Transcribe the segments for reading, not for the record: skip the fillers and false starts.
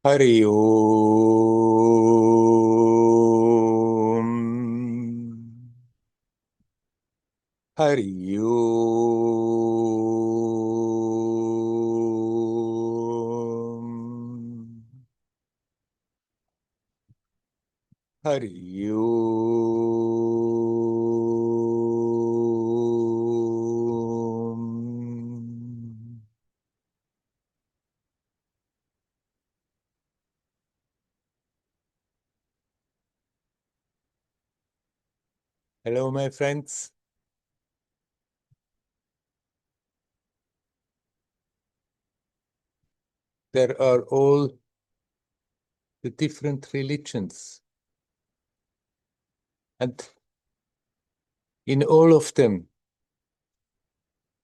Hari Om. Hari Om. Hari Om. Hello, my friends. There are all the different religions, and in all of them,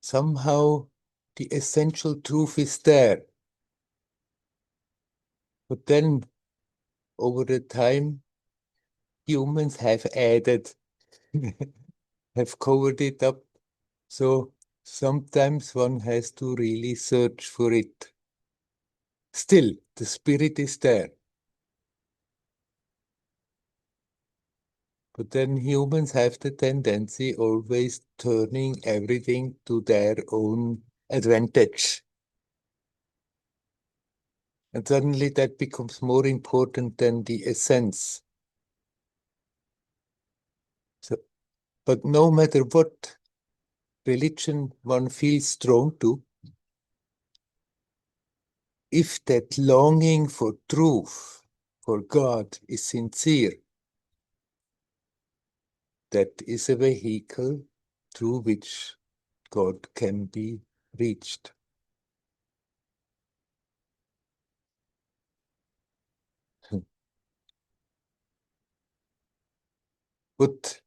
somehow the essential truth is there. But then, over the time, humans have added, have covered it up. So sometimes one has to really search for it. Still, the spirit is there. But then humans have the tendency always turning everything to their own advantage. And suddenly that becomes more important than the essence. So, but no matter what religion one feels drawn to, if that longing for truth, for God, is sincere, that is a vehicle through which God can be reached. But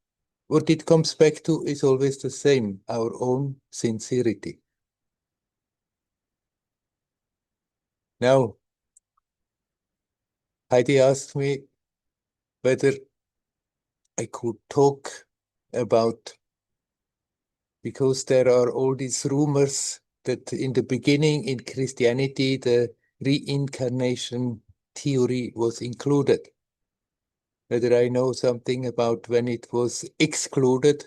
what it comes back to is always the same, our own sincerity. Now, Heidi asked me whether I could talk about, because there are all these rumors that in the beginning in Christianity, the reincarnation theory was included. Whether I know something about when it was excluded,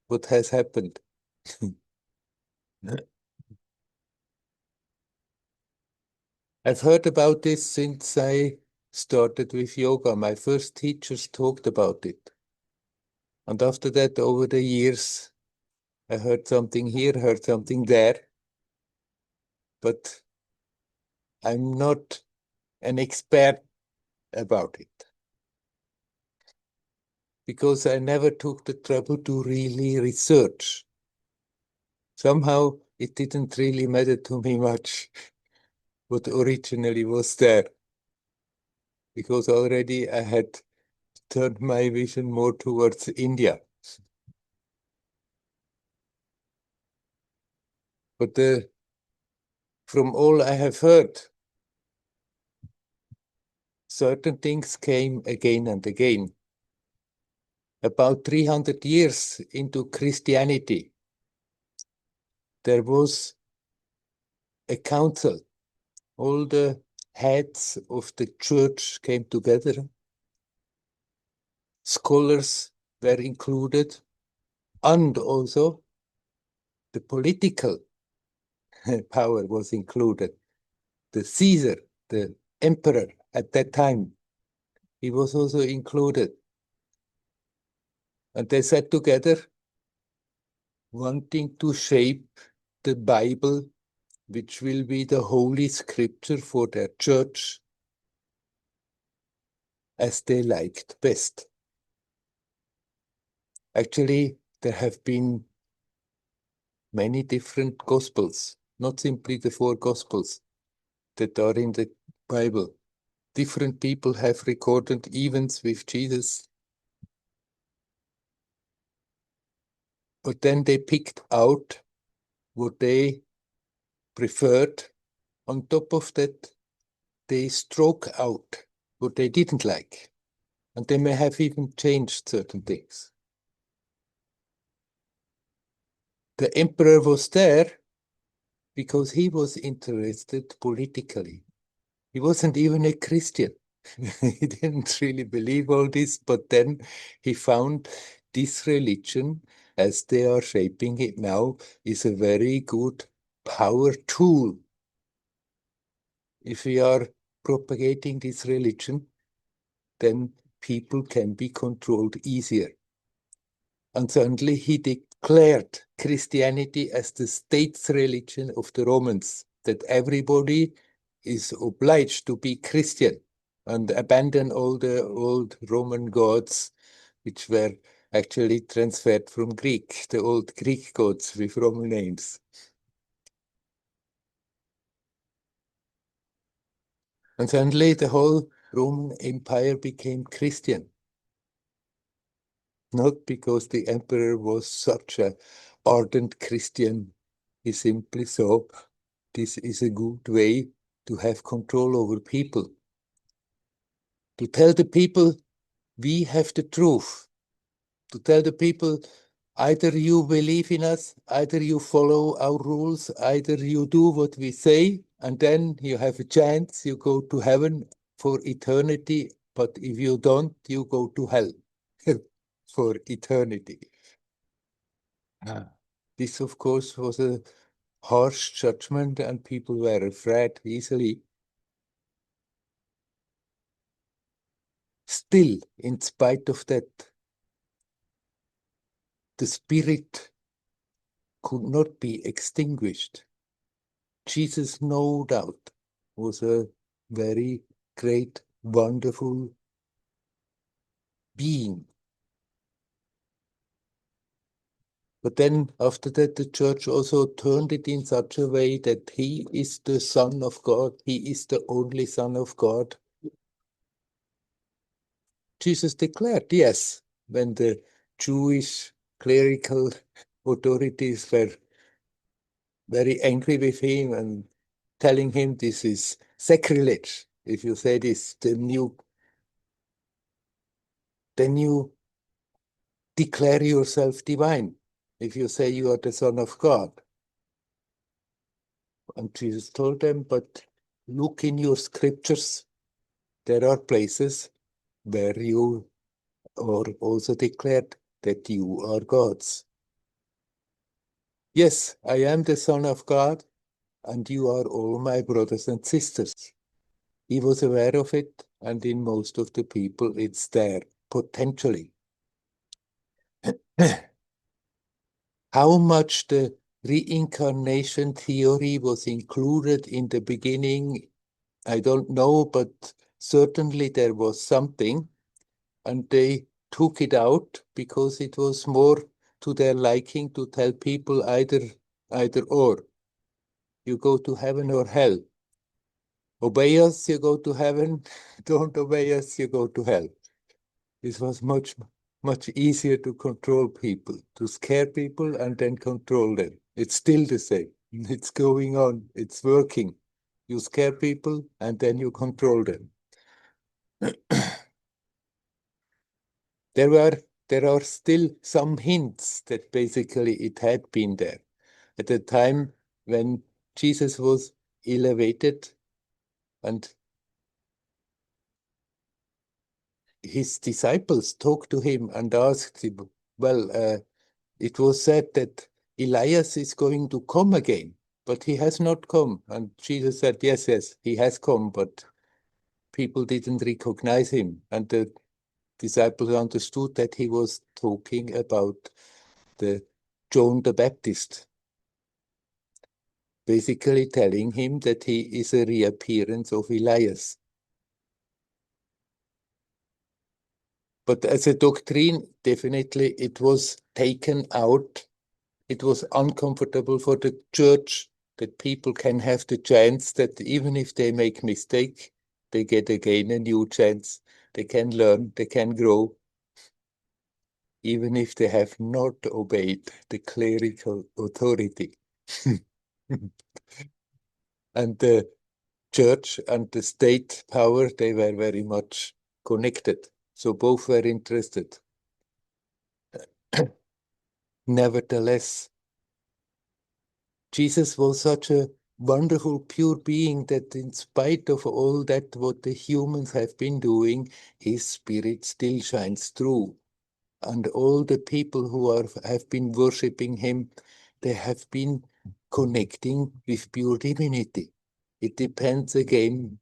what has happened. I've heard about this since I started with yoga. My first teachers talked about it. And after that, over the years, I heard something here, heard something there. But I'm not an expert about it, because I never took the trouble to really research. Somehow it didn't really matter to me much what originally was there, because already I had turned my vision more towards India. But from all I have heard, certain things came again and again. About 300 years into Christianity, there was a council. All the heads of the church came together. Scholars were included, and also the political power was included. The Caesar, the emperor at that time, he was also included. And they sat together wanting to shape the Bible, which will be the holy scripture for their church, as they liked best. Actually, there have been many different gospels, not simply the four gospels that are in the Bible. Different people have recorded events with Jesus, but then they picked out what they preferred. On top of that, they struck out what they didn't like, and they may have even changed certain things. The emperor was there because he was interested politically He wasn't even a Christian. He didn't really believe all this, but then he found this religion, as they are shaping it now, is a very good power tool. If we are propagating this religion, then people can be controlled easier. And suddenly he declared Christianity as the state's religion of the Romans, that everybody is obliged to be Christian and abandon all the old Roman gods, which were actually transferred from Greek, the old Greek gods with Roman names. And suddenly the whole Roman Empire became Christian. Not because the emperor was such an ardent Christian. He simply saw this is a good way to have control over people. To tell the people, we have the truth. To tell the people, either you believe in us, either you follow our rules, either you do what we say, and then you have a chance, you go to heaven for eternity, but if you don't, you go to hell for eternity. This, of course, was a harsh judgment, and people were afraid easily. Still, in spite of that, the spirit could not be extinguished. Jesus, no doubt, was a very great, wonderful being. But then, after that, the church also turned it in such a way that he is the Son of God, he is the only Son of God. Jesus declared, yes, when the Jewish clerical authorities were very angry with him and telling him this is sacrilege. If you say this, then you declare yourself divine. If you say you are the Son of God. And Jesus told them, but look in your scriptures. There are places where you are also declared that you are God's. Yes, I am the Son of God, and you are all my brothers and sisters. He was aware of it, and in most of the people, it's there, potentially. How much the reincarnation theory was included in the beginning, I don't know, but certainly there was something, and they took it out because it was more to their liking to tell people either or. You go to heaven or hell. Obey us, you go to heaven. Don't obey us, you go to hell. This was much easier to control people, to scare people and then control them. It's still the same. It's going on. It's working. You scare people and then you control them. There are still some hints that basically it had been there. At the time when Jesus was elevated and his disciples talked to him and asked him, well, it was said that Elias is going to come again, but he has not come. And Jesus said, yes, he has come, but people didn't recognize him. And the disciples understood that he was talking about the John the Baptist, basically telling him that he is a reappearance of Elias. But as a doctrine, definitely it was taken out. It was uncomfortable for the church that people can have the chance that even if they make mistake, they get again a new chance. They can learn, they can grow, even if they have not obeyed the clerical authority. And the church and the state power, they were very much connected. So both were interested. Nevertheless, Jesus was such a wonderful pure being that in spite of all that what the humans have been doing, his spirit still shines through. And all the people who have been worshipping him, they have been connecting with pure divinity. It depends again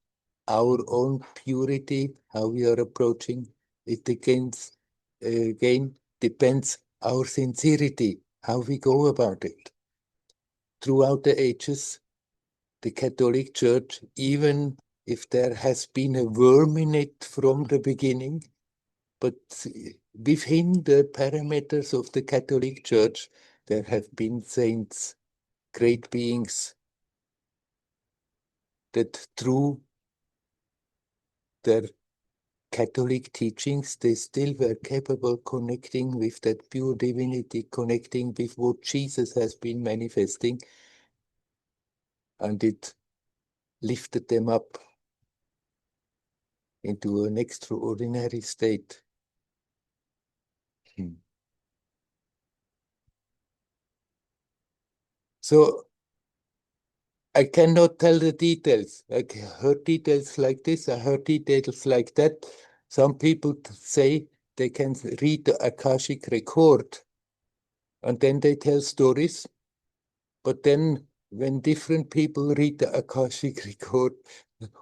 our own purity, how we are approaching it. Again depends our sincerity, how we go about it. Throughout the ages, the Catholic Church, even if there has been a worm in it from the beginning, but within the parameters of the Catholic Church, there have been saints, great beings, that through their Catholic teachings, they still were capable connecting with that pure divinity, connecting with what Jesus has been manifesting, and it lifted them up into an extraordinary state. So I cannot tell the details. I heard details like this, I heard details like that. Some people say they can read the Akashic record and then they tell stories. But then when different people read the Akashic record,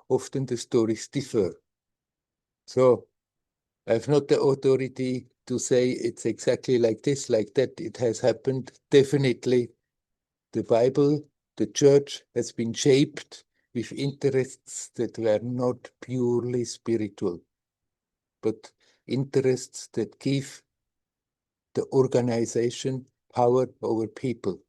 often the stories differ. So I have not the authority to say it's exactly like this, like that. It has happened. Definitely, the Bible, the church has been shaped with interests that were not purely spiritual, but interests that give the organization power over people.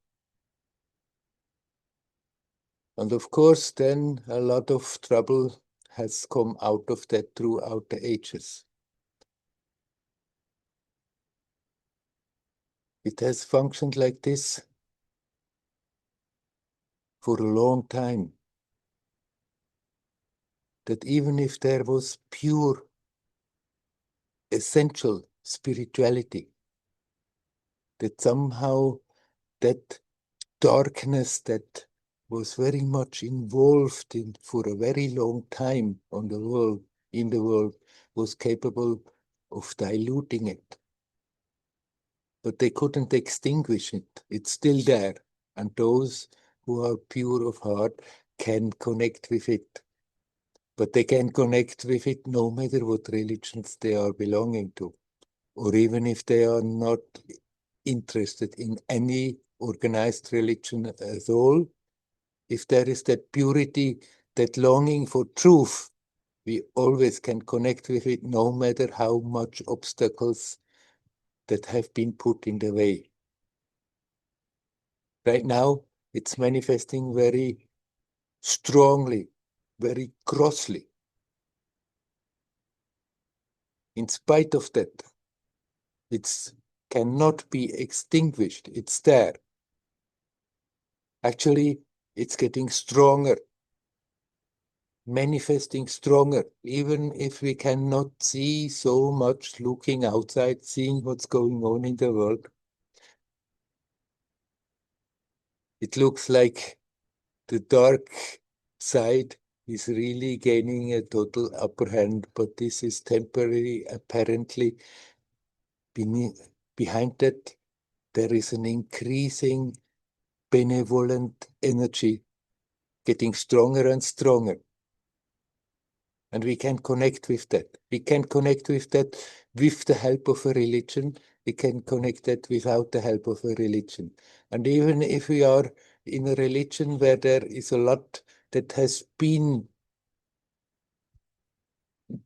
And of course, then a lot of trouble has come out of that throughout the ages. It has functioned like this for a long time, that even if there was pure, essential spirituality, that somehow that darkness that was very much involved in for a very long time on the world, in the world, was capable of diluting it. But they couldn't extinguish it. It's still there. And those who are pure of heart can connect with it. But they can connect with it no matter what religions they are belonging to, or even if they are not interested in any organized religion at all. If there is that purity, that longing for truth, we always can connect with it no matter how much obstacles that have been put in the way. Right now, it's manifesting very strongly, very grossly. In spite of that, it cannot be extinguished. It's there. Actually, it's getting stronger, manifesting stronger, even if we cannot see so much looking outside, seeing what's going on in the world. It looks like the dark side is really gaining a total upper hand, but this is temporary. Apparently, behind that, there is an increasing benevolent energy getting stronger and stronger. And we can connect with that. We can connect with that with the help of a religion. We can connect that without the help of a religion. And even if we are in a religion where there is a lot that has been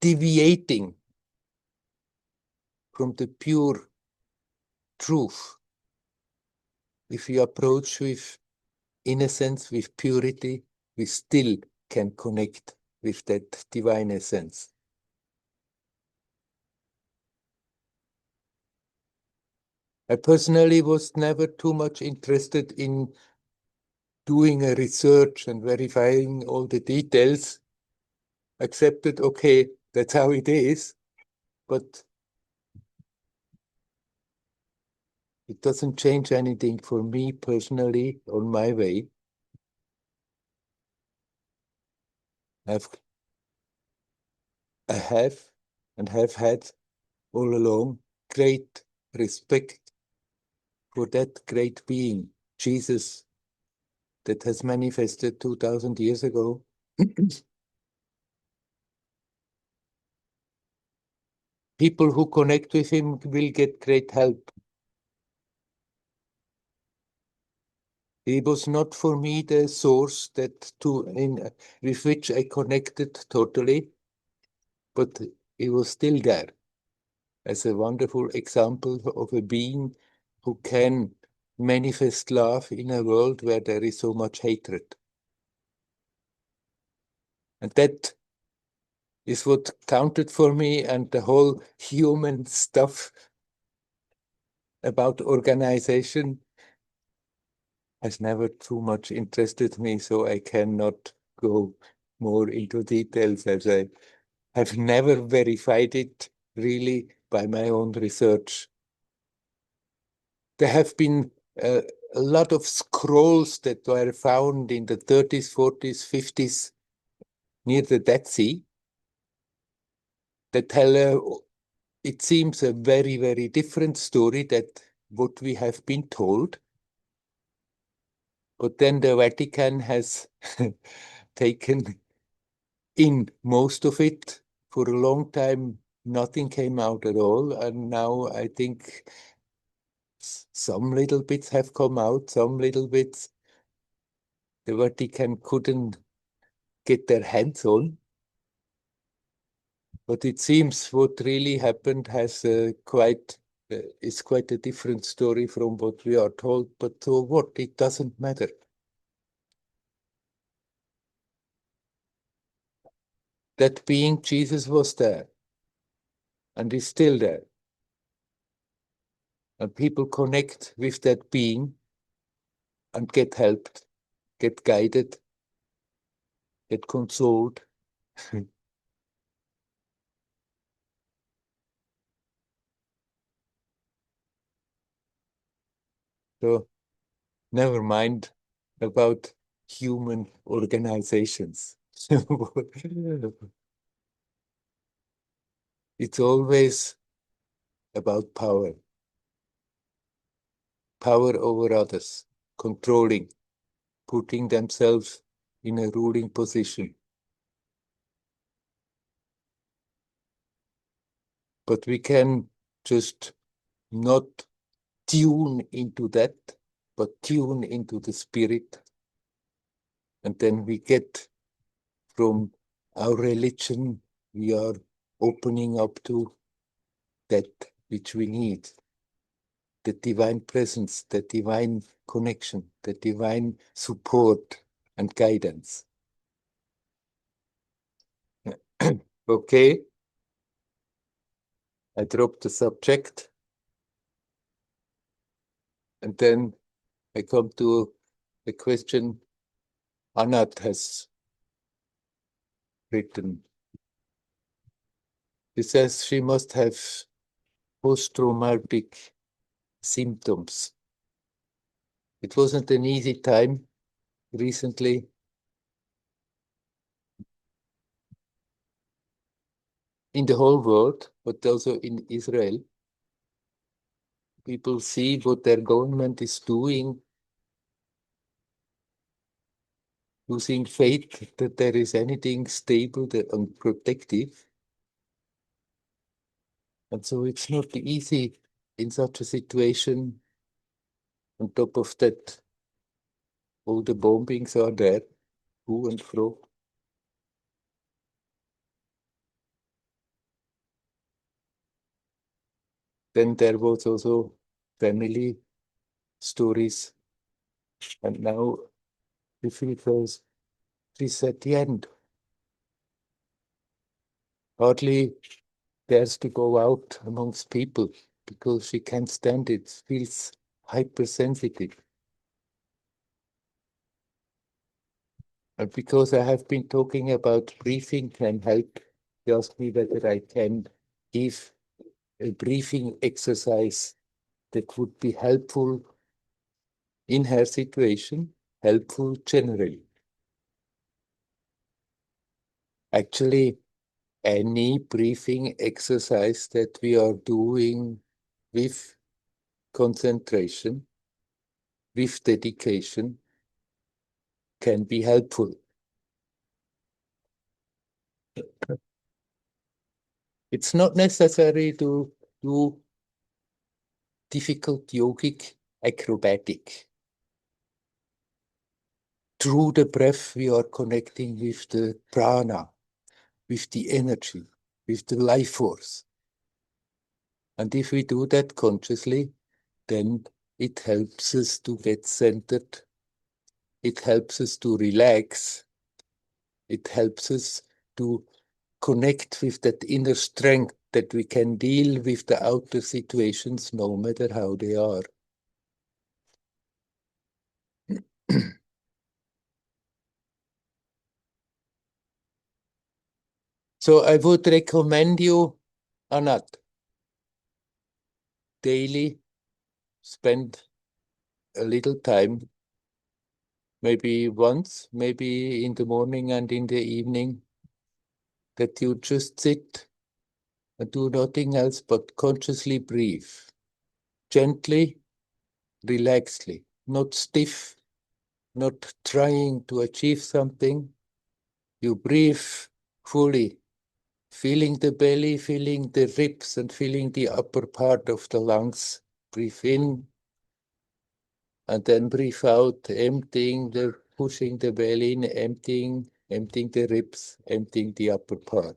deviating from the pure truth, if we approach with innocence, with purity, we still can connect with that divine essence. I personally was never too much interested in doing a research and verifying all the details. Accepted, okay, that's how it is, but it doesn't change anything for me personally on my way. I've, I have and have had all along great respect for that great being, Jesus, that has manifested 2000 years ago. People who connect with him will get great help. He was not for me the source with which I connected totally, but he was still there as a wonderful example of a being who can manifest love in a world where there is so much hatred. And that is what counted for me, and the whole human stuff about organization has never too much interested me, so I cannot go more into details, as I have never verified it really by my own research. There have been a lot of scrolls that were found in the 30s, 40s, 50s near the Dead Sea that tell, it seems, a very, very different story that what we have been told. But then the Vatican has taken in most of it. For a long time, nothing came out at all. And now I think some little bits have come out, some little bits the Vatican couldn't get their hands on. But it seems what really happened has is quite a different story from what we are told. But so what? It doesn't matter. That being Jesus was there and is still there. And people connect with that being and get helped, get guided, get consoled. So never mind about human organizations. It's always about power, power over others, controlling, putting themselves in a ruling position. But we can just not tune into that, but tune into the spirit. And then we get from our religion, we are opening up to that which we need, the divine presence, the divine connection, the divine support and guidance. Okay, I dropped the subject, and then I come to a question Anat has written. She says she must have post-traumatic symptoms. It wasn't an easy time recently in the whole world, but also in Israel. People see what their government is doing, losing faith that there is anything stable and protective. And so it's not easy in such a situation. On top of that, all the bombings are there, to and fro. Then there was also family stories, and now we feel close. She's at the end. Hardly dares to go out amongst people because she can't stand it, feels hypersensitive. And because I have been talking about breathing can help, she asked me whether I can give a breathing exercise that would be helpful in her situation, helpful generally. Actually, any breathing exercise that we are doing with concentration, with dedication, can be helpful. It's not necessary to do difficult yogic acrobatic. Through the breath, we are connecting with the prana, with the energy, with the life force. And if we do that consciously, then it helps us to get centered. It helps us to relax. It helps us to connect with that inner strength that we can deal with the outer situations no matter how they are. So I would recommend you, Anat, daily spend a little time, maybe once, maybe in the morning and in the evening, that you just sit and do nothing else but consciously breathe, gently, relaxedly, not stiff, not trying to achieve something. You breathe fully, feeling the belly, feeling the ribs, and feeling the upper part of the lungs. Breathe in, and then breathe out, emptying pushing the belly in, emptying the ribs, emptying the upper part.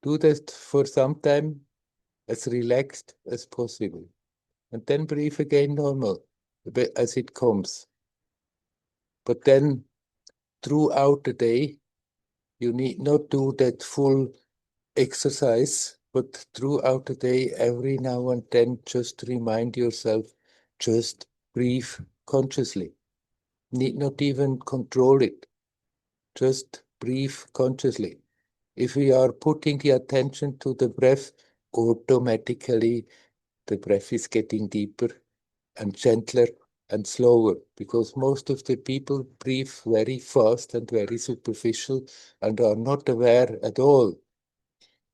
Do that for some time, as relaxed as possible. And then breathe again normal, as it comes. But then throughout the day, you need not do that full exercise, but throughout the day, every now and then, just remind yourself, just breathe consciously. Need not even control it. Just breathe consciously. If we are putting the attention to the breath, automatically the breath is getting deeper and gentler and slower, because most of the people breathe very fast and very superficial and are not aware at all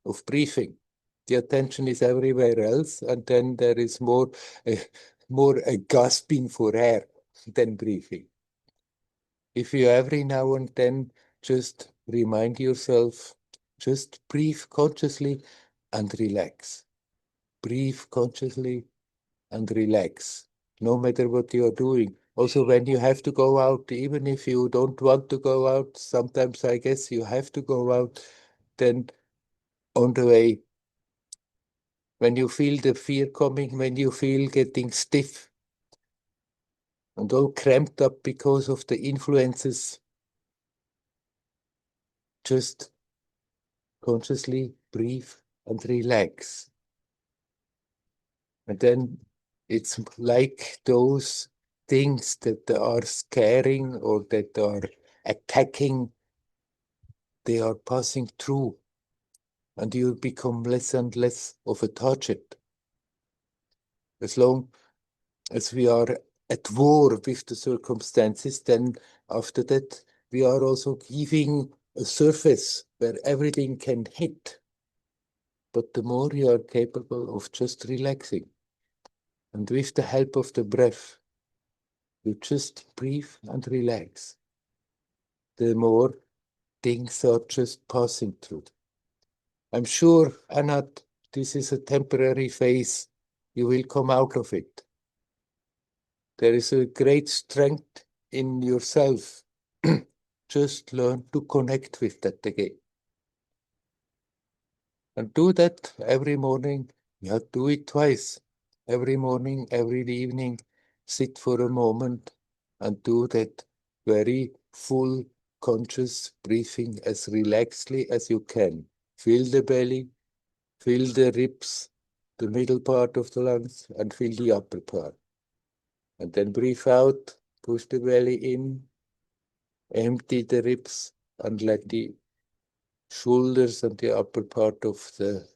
of breathing. The attention is everywhere else, and then there is more a gasping for air than breathing. If you every now and then just remind yourself, just breathe consciously and relax. Breathe consciously and relax, no matter what you are doing. Also, when you have to go out, even if you don't want to go out, sometimes I guess you have to go out, then on the way, when you feel the fear coming, when you feel getting stiff and all cramped up because of the influences, just consciously breathe and relax. And then it's like those things that are scaring or that are attacking, they are passing through, and you become less and less of a target. As long as we are at war with the circumstances, then after that, we are also giving a surface where everything can hit. But the more you are capable of just relaxing, and with the help of the breath, you just breathe and relax, the more things are just passing through. I'm sure, Anat, this is a temporary phase. You will come out of it. There is a great strength in yourself. Just learn to connect with that again. And do that every morning. You have to do it twice. Every morning, every evening, sit for a moment and do that very full conscious breathing as relaxedly as you can. Feel the belly, feel the ribs, the middle part of the lungs, and feel the upper part. And then breathe out, push the belly in, empty the ribs, and let the shoulders and the upper part of the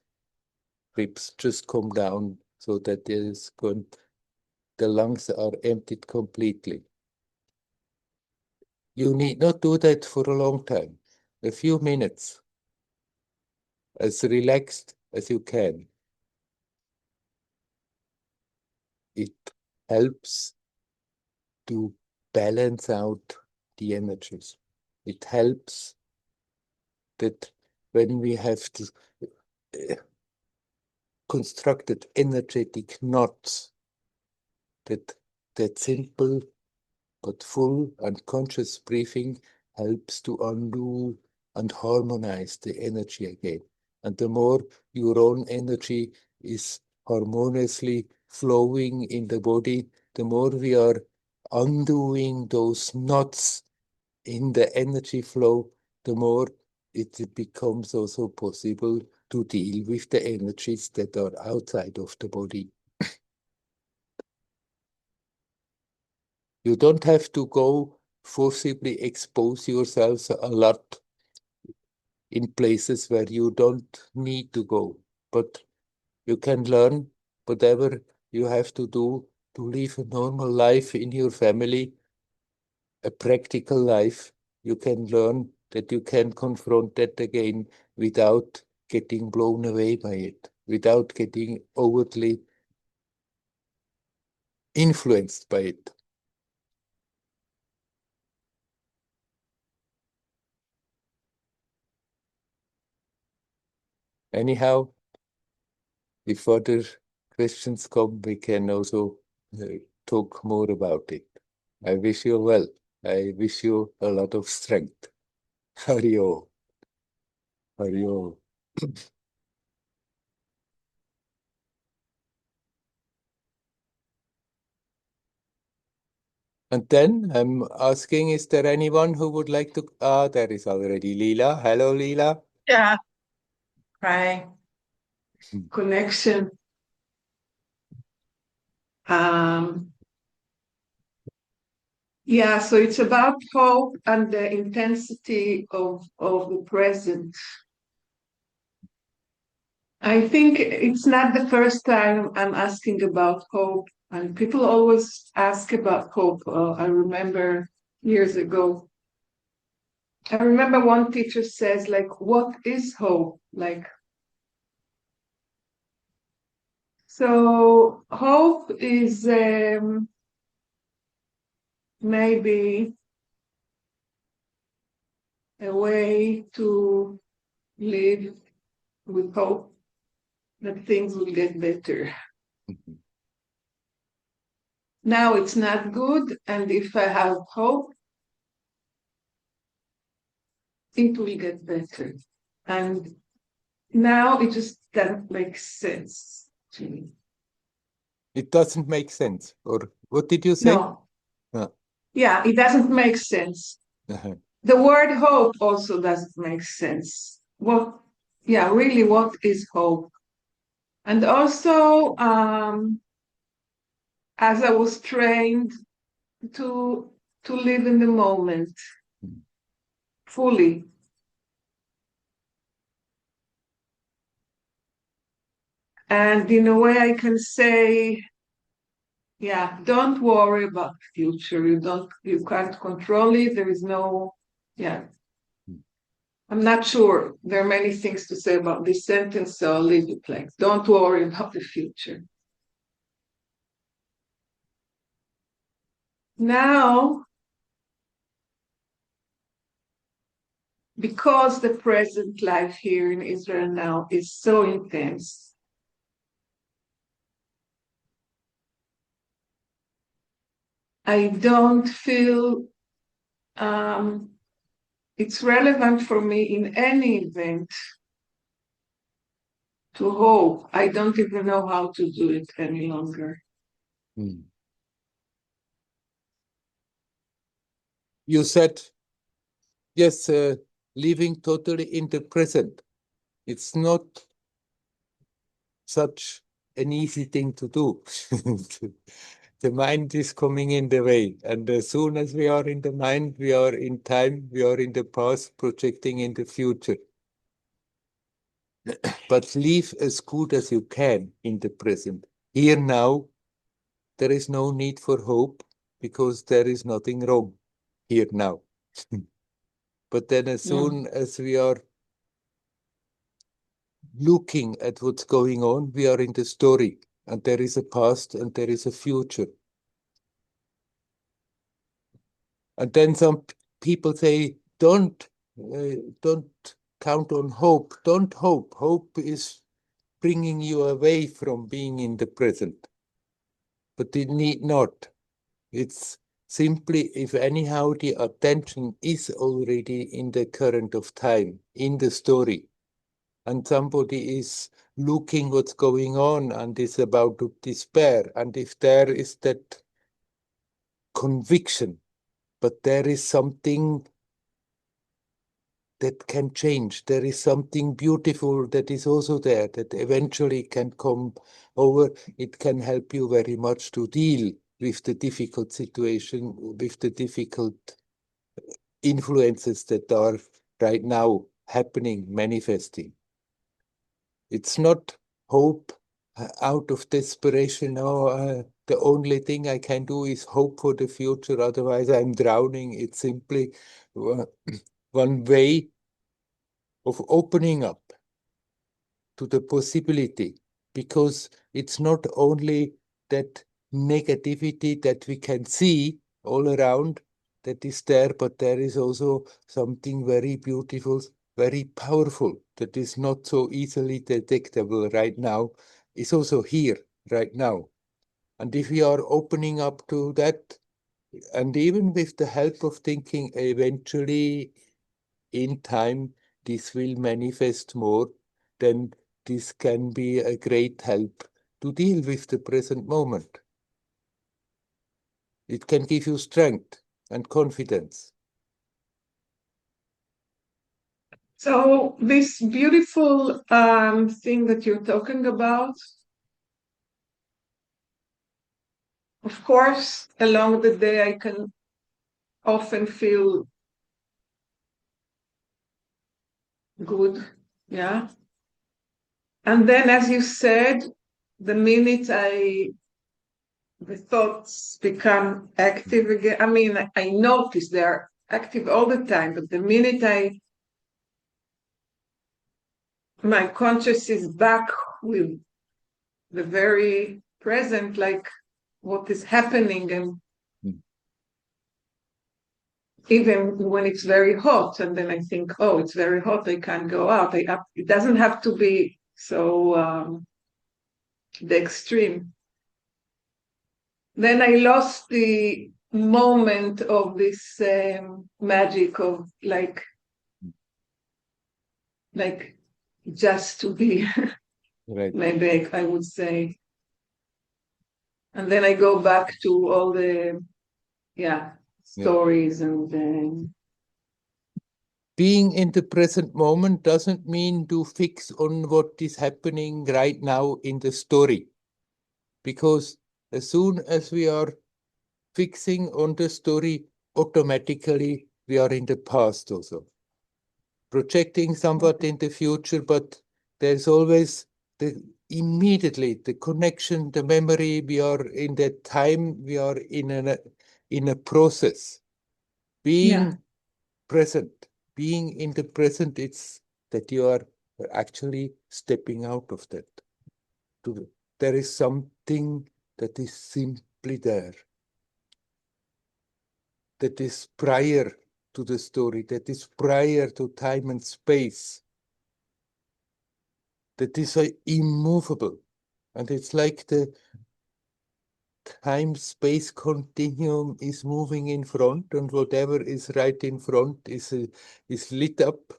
ribs just come down so that the lungs are emptied completely. You need not do that for a long time. A few minutes, as relaxed as you can. It helps to balance out the energies. It helps that when we have to constructed energetic knots, that simple but full and conscious breathing helps to undo and harmonize the energy again. And the more your own energy is harmoniously flowing in the body, the more we are undoing those knots in the energy flow, the more it becomes also possible to deal with the energies that are outside of the body. You don't have to go forcibly expose yourselves a lot in places where you don't need to go, but you can learn whatever you have to do to live a normal life in your family, a practical life. You can learn that you can confront that again without getting blown away by it, without getting overtly influenced by it. Anyhow, if further questions come, we can also talk more about it. I wish you well. I wish you a lot of strength. Hario. Hario. And then I'm asking, is there anyone who would like to? Ah, there is already Leela. Hello, Leela. Yeah. Right. Connection. Yeah, so it's about hope and the intensity of the present. I think it's not the first time I'm asking about hope, and people always ask about hope. I remember years ago. I remember one teacher says, like, what is hope? Like, so hope is maybe a way to live with hope that things will get better. Now it's not good, and if I have hope, it will get better. And now it just doesn't make sense to me. It doesn't make sense. Or what did you say? No. Ah. Yeah, it doesn't make sense. Uh-huh. The word hope also doesn't make sense. What, yeah, really, what is hope? And also, as I was trained to live in the moment fully. And in a way, I can say, yeah, don't worry about the future. You can't control it. There is no, yeah. I'm not sure. There are many things to say about this sentence, so I'll leave it blank. Don't worry about the future. Now, because the present life here in Israel now is so intense, I don't feel it's relevant for me in any event to hope. I don't even know how to do it any longer. You said, yes, living totally in the present. It's not such an easy thing to do. The mind is coming in the way. And as soon as we are in the mind, we are in time, we are in the past, projecting in the future. But live as good as you can in the present. Here now, there is no need for hope because there is nothing wrong here now. But then as soon as we are looking at what's going on, we are in the story, and there is a past and there is a future. And then some people say, don't count on hope. Don't hope. Hope is bringing you away from being in the present. But it need not. It's simply, if anyhow, the attention is already in the current of time, in the story, and somebody is looking what's going on and is about to despair, and if there is that conviction, but there is something that can change, there is something beautiful that is also there, that eventually can come over, it can help you very much to deal with the difficult situation, with the difficult influences that are right now happening, manifesting. It's not hope out of desperation. Oh, the only thing I can do is hope for the future, otherwise I'm drowning. It's simply one way of opening up to the possibility, because it's not only that negativity that we can see all around that is there, but there is also something very beautiful, very powerful, that is not so easily detectable right now, is also here right now. And if we are opening up to that, and even with the help of thinking, eventually in time, this will manifest more, then this can be a great help to deal with the present moment. It can give you strength and confidence. So this beautiful thing that you're talking about, of course, along the day I can often feel good, yeah. And then, as you said, the minute the thoughts become active again, I mean, I notice they're active all the time, but the minute my conscious is back with the very present, like what is happening, and even when it's very hot, and then I think, oh, it's very hot, I can't go out. It doesn't have to be so the extreme. Then I lost the moment of this magic of like just to be, Right. maybe I would say. And then I go back to all the stories and being in the present moment doesn't mean to fix on what is happening right now in the story. Because as soon as we are fixing on the story, automatically we are in the past also. Projecting somewhat in the future, but there's always immediately the connection, the memory. We are in that time, we are in a process. Being present, being in the present, it's that you are actually stepping out of that. There is something that is simply there, that is prior to the story, that is prior to time and space, that is immovable. And it's like the time-space continuum is moving in front, and whatever is right in front is lit up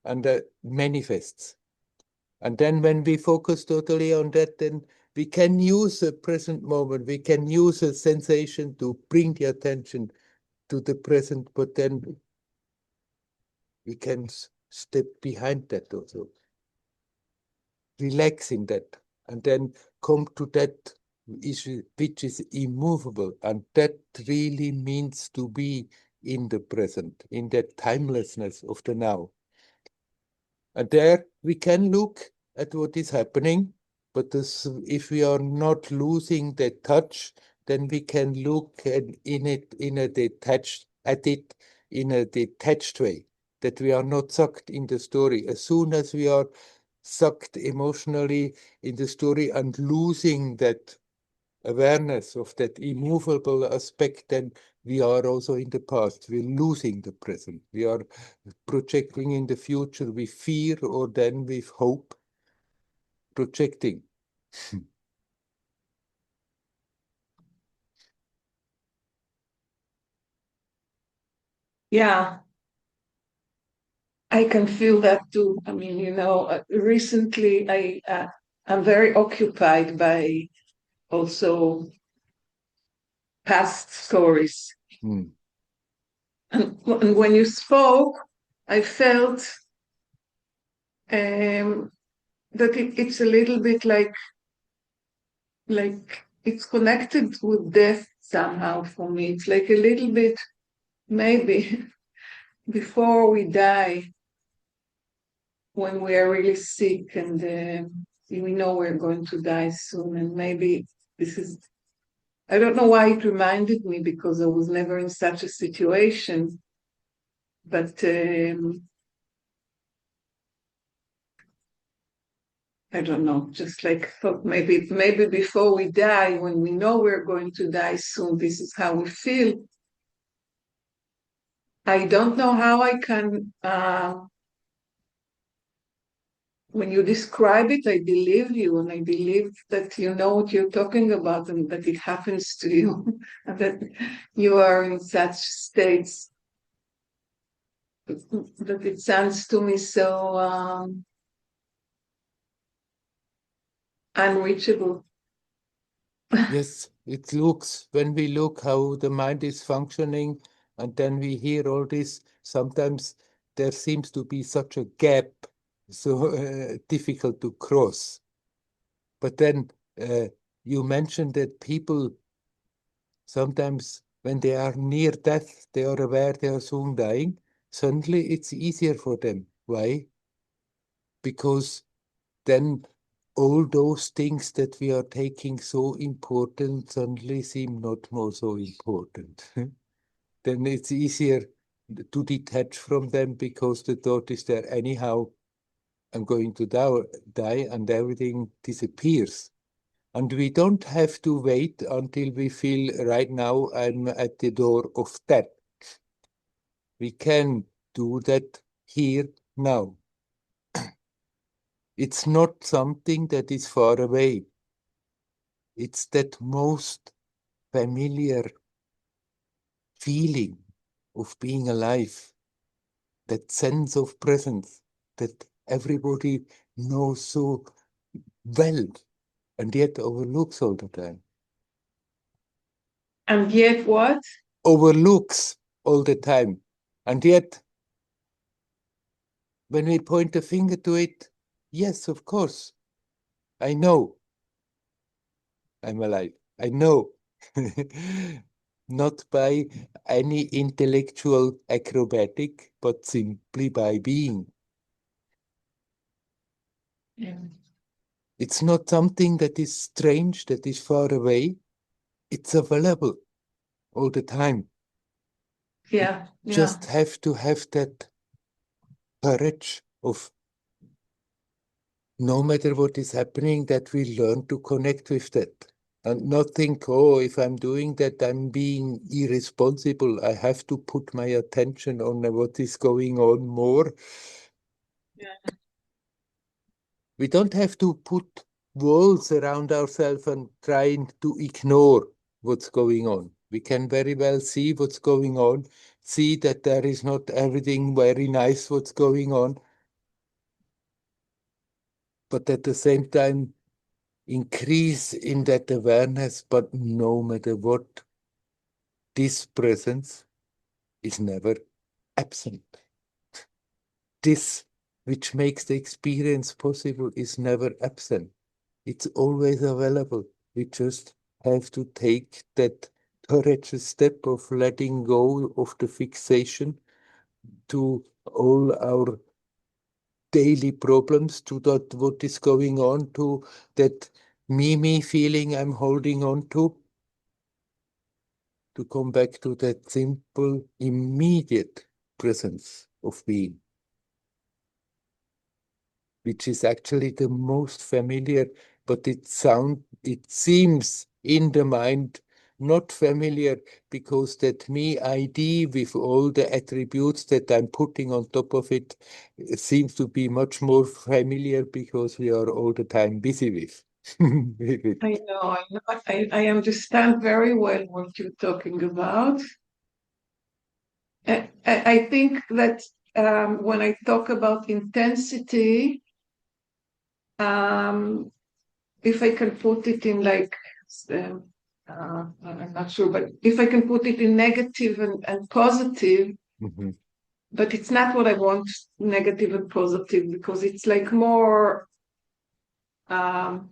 and manifests. And then when we focus totally on that, then we can use a present moment, we can use a sensation to bring the attention to the present, but then we can step behind that also, relax in that, and then come to that issue which is immovable. And that really means to be in the present, in that timelessness of the now. And there we can look at what is happening, but if we are not losing that touch, then we can look at it in a detached way, that we are not sucked in the story. As soon as we are sucked emotionally in the story and losing that awareness of that immovable aspect, then we are also in the past. We're losing the present. We are projecting in the future with fear or then with hope, projecting. Yeah, I can feel that too. I mean, recently I'm very occupied by also past stories. Hmm. And when you spoke, I felt that it's a little bit like it's connected with death somehow for me. It's like a little bit maybe before we die, when we are really sick and we know we're going to die soon, and maybe this is. I don't know why it reminded me because I was never in such a situation, but I don't know, just like thought maybe before we die, when we know we're going to die soon, this is how we feel. I don't know how I can. When you describe it, I believe you, and I believe that you know what you're talking about, and that it happens to you, and that you are in such states. That it sounds to me so unreachable. Yes, it looks, when we look how the mind is functioning, and then we hear all this, sometimes there seems to be such a gap, so difficult to cross. But then you mentioned that people sometimes, when they are near death, they are aware they are soon dying. Suddenly it's easier for them. Why? Because then all those things that we are taking so important suddenly seem not more so important. Then it's easier to detach from them because the thought is there anyhow, I'm going to die and everything disappears. And we don't have to wait until we feel right now I'm at the door of death. We can do that here now. It's not something that is far away. It's that most familiar feeling of being alive, that sense of presence that everybody knows so well and yet overlooks all the time. And yet, what? Overlooks all the time. And yet, when we point a finger to it, yes, of course, I know I'm alive. I know. Not by any intellectual acrobatic, but simply by being. Yeah, It's not something that is strange, that is far away. It's available all the time. We yeah, yeah. just have to have that courage of, no matter what is happening, that we learn to connect with that. And not think, oh, if I'm doing that, I'm being irresponsible. I have to put my attention on what is going on more. Yeah. We don't have to put walls around ourselves and trying to ignore what's going on. We can very well see what's going on, see that there is not everything very nice what's going on, but at the same time increase in that awareness. But no matter what, this presence is never absent. This which makes the experience possible is never absent. It's always available. We just have to take that courageous step of letting go of the fixation to all our daily problems, to that what is going on, to that me feeling I'm holding on to. to come back to that simple, immediate presence of being, which is actually the most familiar, but it seems in the mind not familiar, because that me ID with all the attributes that I'm putting on top of it seems to be much more familiar, because we are all the time busy with. I know, I understand very well what you're talking about. I think that when I talk about intensity, if I can put it in like, I'm not sure, but if I can put it in negative and positive, Mhm. but it's not what I want, negative and positive, because it's like more um,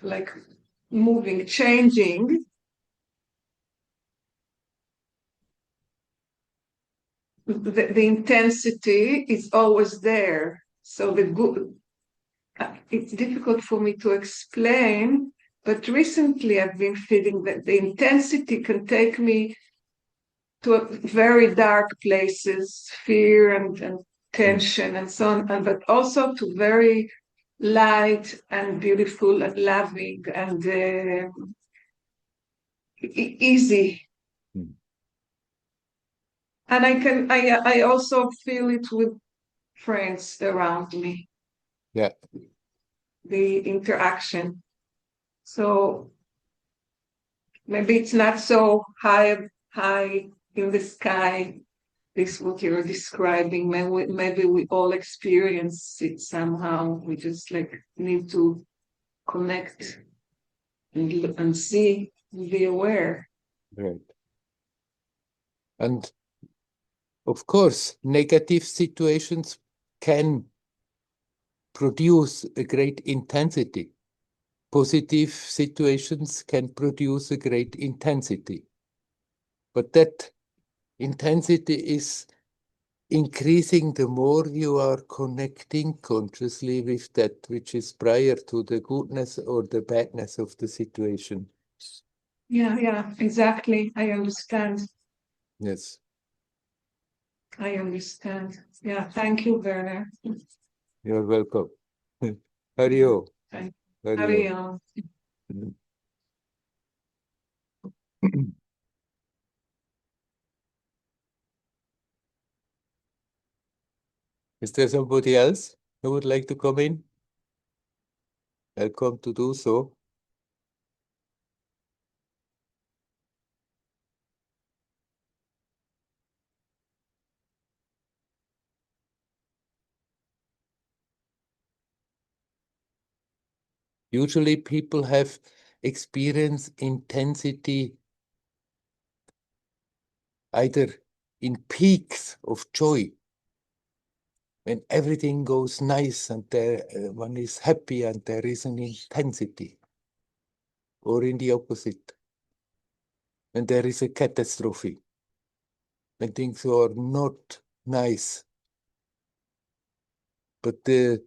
like moving, changing. The intensity is always there. So the good, it's difficult for me to explain, but recently I've been feeling that the intensity can take me to very dark places, fear and tension and so on, but also to very light and beautiful and loving and easy. Mm. And I also feel it with friends around me, Yeah, the interaction. So maybe it's not so high in the sky, this what you're describing. Maybe we all experience it somehow. We just like need to connect and see, be aware. right. And of course, negative situations can produce a great intensity. Positive situations can produce a great intensity. But that intensity is increasing the more you are connecting consciously with that which is prior to the goodness or the badness of the situation. Yeah, exactly. I understand. Yes, I understand. Yeah, thank you, Werner. you're welcome. Yeah, Hario, thank Hario. Ariel. Is there somebody else who would like to come in? Welcome to do so. Usually people have experienced intensity either in peaks of joy, when everything goes nice and one is happy and there is an intensity, or in the opposite, when there is a catastrophe, when things are not nice, but they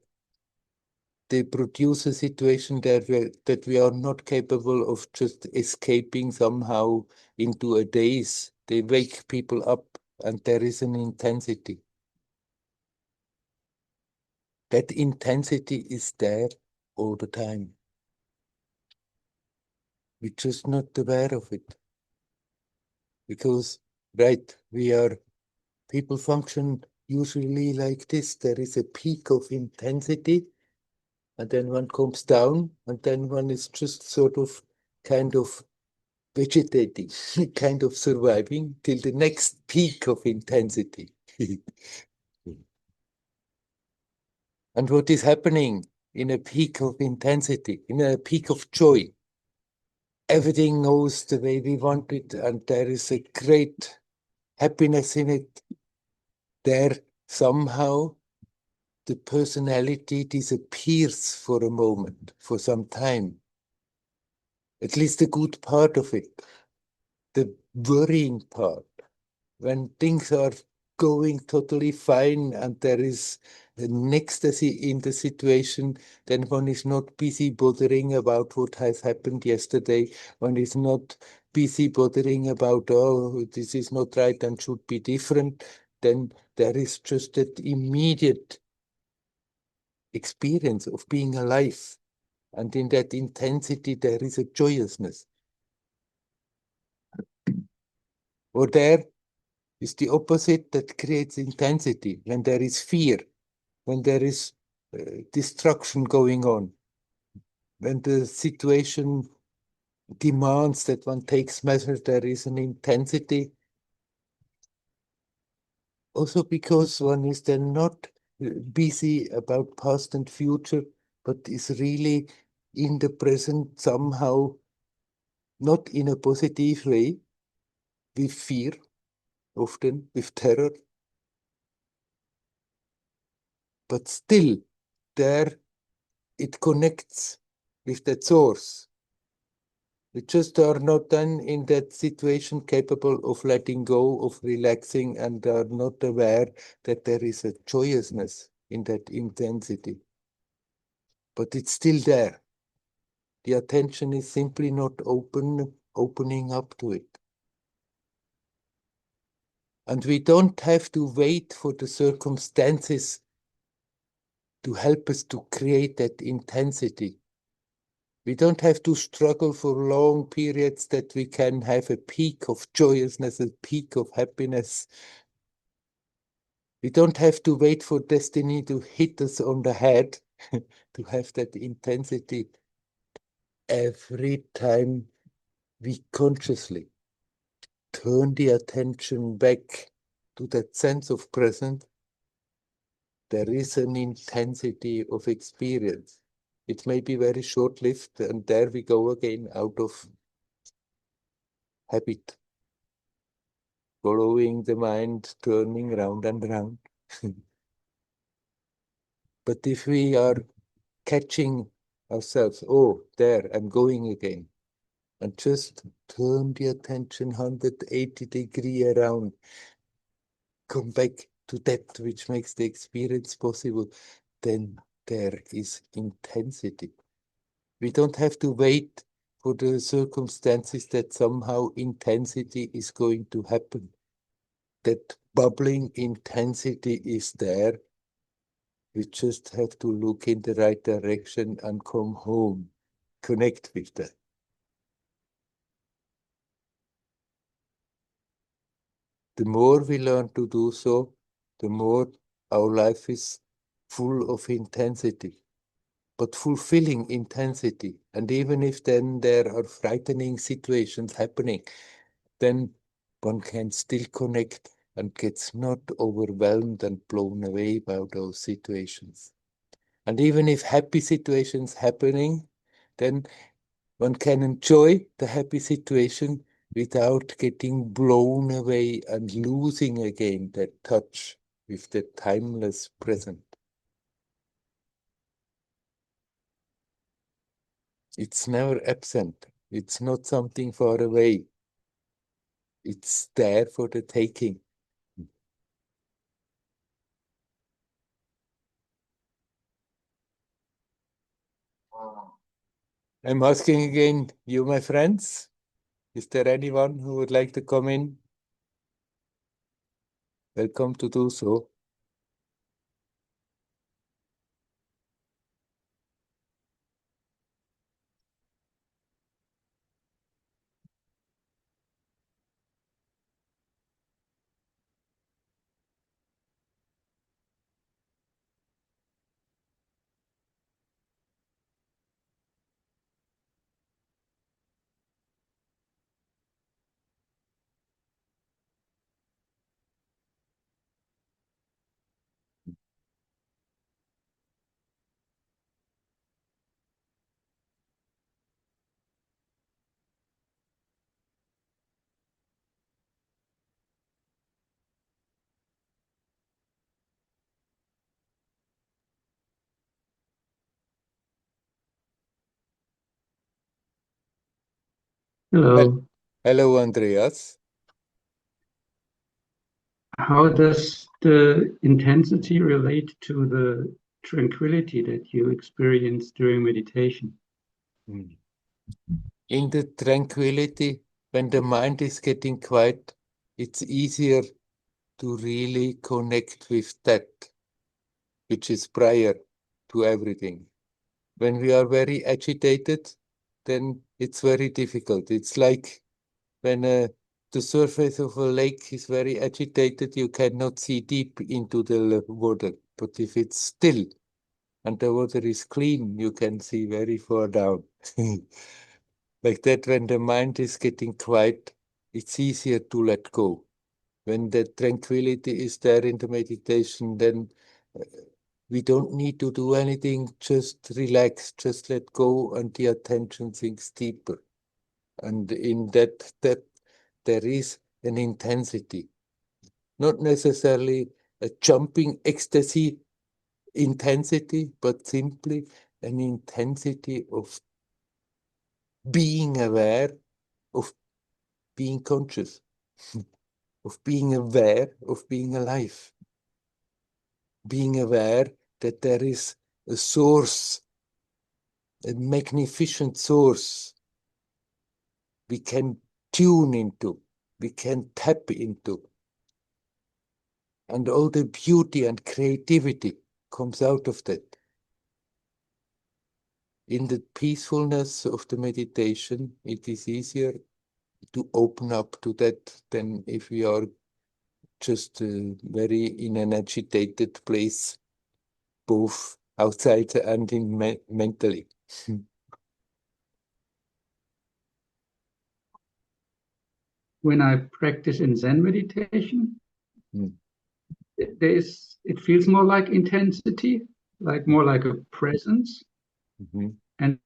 produce a situation that we are not capable of just escaping somehow into a daze. They wake people up and there is an intensity. That intensity is there all the time. We're just not aware of it. Because, right, people function usually like this. There is a peak of intensity, and then one comes down, and then one is just sort of kind of vegetating, kind of surviving till the next peak of intensity. And what is happening in a peak of intensity, in a peak of joy? Everything goes the way we want it, and there is a great happiness in it. There somehow the personality disappears for a moment, for some time. At least the good part of it, the worrying part. When things are going totally fine and there is an ecstasy in the situation, then one is not busy bothering about what has happened yesterday. One is not busy bothering about, oh, this is not right and should be different, then there is just that immediate experience of being alive. And in that intensity, there is a joyousness. Or there is the opposite that creates intensity, when there is fear, when there is destruction going on, when the situation demands that one takes measures, there is an intensity. Also because one is then not busy about past and future, but is really in the present somehow, not in a positive way, with fear, often with terror, but still there it connects with that source. We just are not then in that situation capable of letting go, of relaxing, and are not aware that there is a joyousness in that intensity. But it's still there. The attention is simply not opening up to it. And we don't have to wait for the circumstances to help us to create that intensity. We don't have to struggle for long periods that we can have a peak of joyousness, a peak of happiness. We don't have to wait for destiny to hit us on the head to have that intensity. Every time we consciously turn the attention back to that sense of present, there is an intensity of experience. It may be very short-lived, and there we go again out of habit, following the mind, turning round and round. But if we are catching ourselves, oh, there, I'm going again, and just turn the attention 180 degrees around, come back to that which makes the experience possible, then there is intensity. We don't have to wait for the circumstances that somehow intensity is going to happen. That bubbling intensity is there. We just have to look in the right direction and come home, connect with that. The more we learn to do so, the more our life is full of intensity, but fulfilling intensity. And even if then there are frightening situations happening, then one can still connect and gets not overwhelmed and blown away by those situations. And even if happy situations happening, then one can enjoy the happy situation without getting blown away and losing again that touch with the timeless present. It's never absent. It's not something far away. It's there for the taking. I'm asking again, you, my friends, is there anyone who would like to come in? Welcome to do so. Well, Hello. hello, Andreas. How does the intensity relate to the tranquility that you experience during meditation? In the tranquility, when the mind is getting quiet, it's easier to really connect with that, which is prior to everything. When we are very agitated, then it's very difficult. It's like when the surface of a lake is very agitated, you cannot see deep into the water. But if it's still and the water is clean, you can see very far down. Like that, when the mind is getting quiet, it's easier to let go. When the tranquility is there in the meditation, then we don't need to do anything, just relax, just let go, and the attention sinks deeper. And in that there is an intensity, not necessarily a jumping ecstasy intensity, but simply an intensity of being aware, of being conscious, of being aware of being alive, being aware that there is a source, a magnificent source we can tune into, we can tap into. And all the beauty and creativity comes out of that. In the peacefulness of the meditation, it is easier to open up to that than if we are just very in an agitated place, both outside and mentally. When I practice in Zen meditation, Mm. it feels more like intensity, like more like a presence. Mm-hmm. And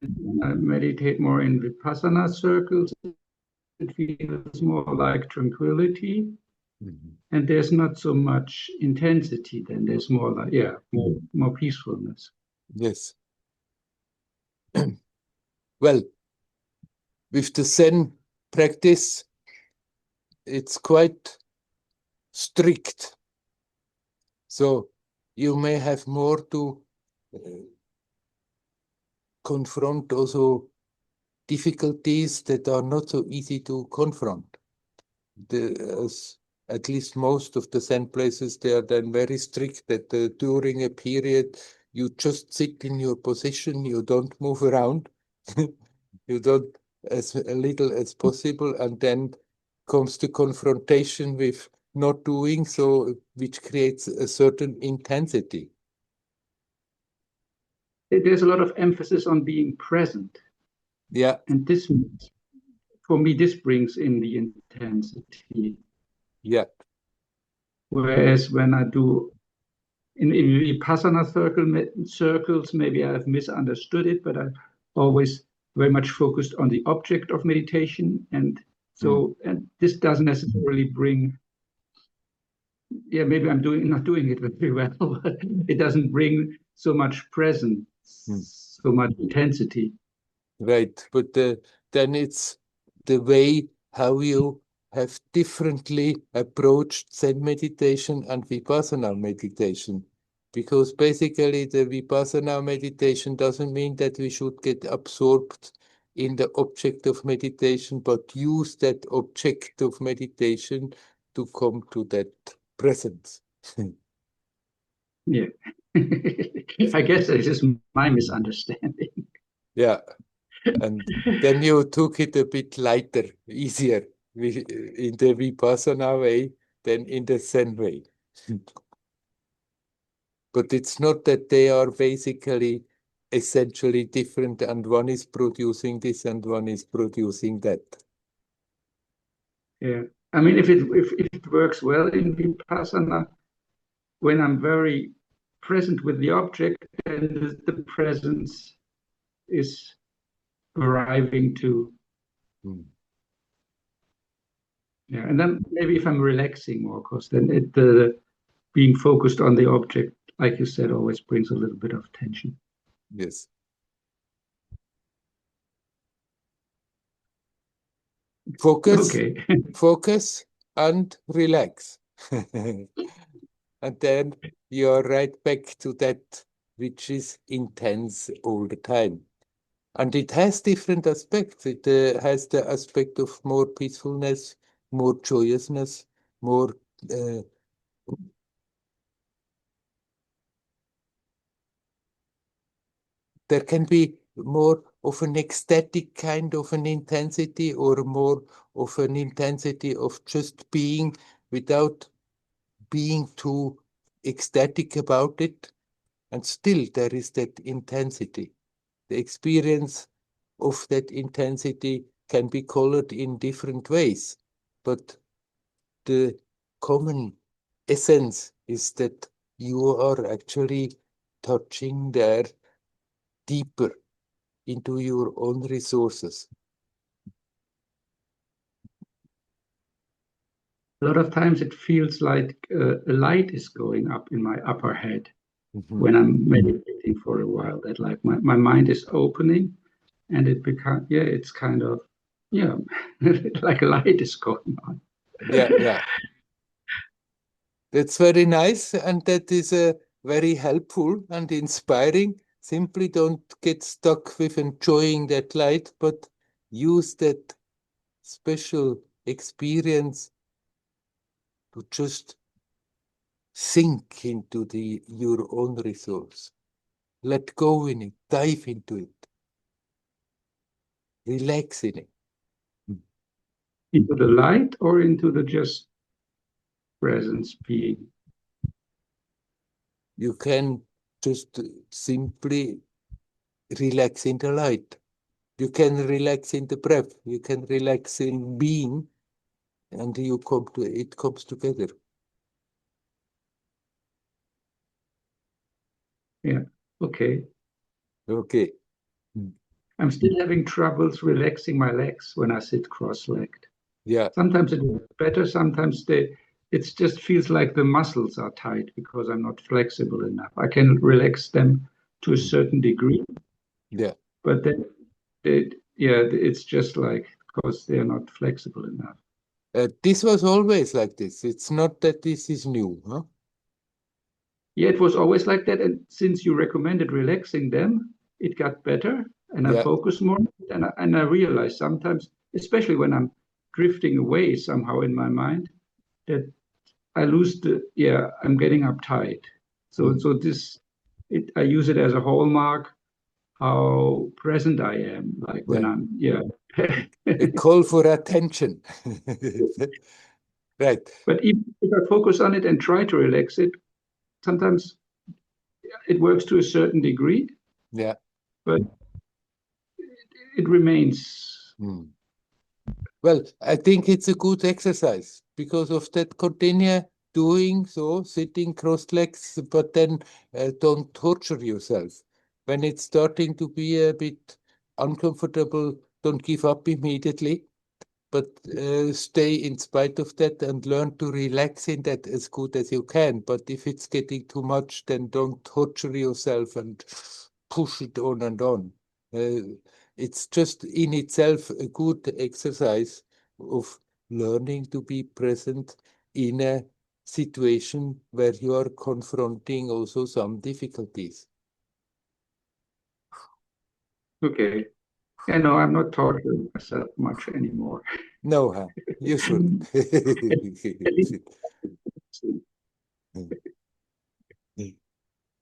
when I meditate more in Vipassana circles, it feels more like tranquility. Mm-hmm. And there's not so much intensity, then there's more like, more peacefulness. Yes. Well, with the Zen practice, it's quite strict. So you may have more to confront also difficulties that are not so easy to confront. At least most of the Zen places, they are then very strict that during a period you just sit in your position, you don't move around, you don't as little as possible, and then comes the confrontation with not doing so, which creates a certain intensity. There's a lot of emphasis on being present. Yeah. And this, for me, this brings in the intensity. Yeah. Whereas when I do in Vipassana circles, maybe I have misunderstood it, but I'm always very much focused on the object of meditation. And so, and this doesn't necessarily bring, maybe I'm not doing it very well, but it doesn't bring so much presence, so much intensity. Right, but then it's the way how you have differently approached Zen meditation and Vipassana meditation. Because basically the Vipassana meditation doesn't mean that we should get absorbed in the object of meditation, but use that object of meditation to come to that presence. Yeah. I guess this is my misunderstanding. Yeah. And then you took it a bit lighter, easier in the Vipassana way than in the Zen way. But it's not that they are basically essentially different and one is producing this and one is producing that. Yeah. I mean, if it works well in Vipassana, when I'm very present with the object and the presence is arriving to. Yeah, and then maybe if I'm relaxing more, because then being focused on the object, like you said, always brings a little bit of tension. Yes. Focus, Okay. focus and relax. And then you're right back to that which is intense all the time. And it has different aspects. It has the aspect of more peacefulness, more joyousness, more there can be more of an ecstatic kind of an intensity, or more of an intensity of just being without being too ecstatic about it. And still there is that intensity. The experience of that intensity can be colored in different ways, but the common essence is that you are actually touching there deeper into your own resources. A lot of times it feels like a light is going up in my upper head when I'm meditating for a while. That like my mind is opening, and it becomes, yeah, it's kind of, yeah, like a light is going on. Yeah. That's very nice, and that is very helpful and inspiring. Simply don't get stuck with enjoying that light, but use that special experience to just sink into your own resource. Let go in it, dive into it, relax in it. Into the light or into the just presence being? You can just simply relax in the light. You can relax in the breath. You can relax in being, and it comes together. Yeah, okay. Okay. I'm still having troubles relaxing my legs when I sit cross-legged. Yeah. Sometimes it works better, sometimes it just feels like the muscles are tight because I'm not flexible enough. I can relax them to a certain degree, Yeah. but then it's just like because they're not flexible enough. This was always like this. It's not that this is new, huh? Yeah, it was always like that. And since you recommended relaxing them, it got better and I Yeah. focus more. And I realize sometimes, especially when I'm drifting away somehow in my mind, that I lose I'm getting uptight. So I use it as a hallmark how present I am, like when Yeah. I'm, A call for attention. Right. But if I focus on it and try to relax it, sometimes it works to a certain degree, Yeah. but it remains. Well, I think it's a good exercise because of that. Continue doing so, sitting crossed legs, but then don't torture yourself. When it's starting to be a bit uncomfortable, don't give up immediately, but stay in spite of that and learn to relax in that as good as you can. But if it's getting too much, then don't torture yourself and push it on and on. It's just in itself a good exercise of learning to be present in a situation where you are confronting also some difficulties. Okay. Yeah, no, I'm not torturing myself much anymore. No, huh? You shouldn't. At least,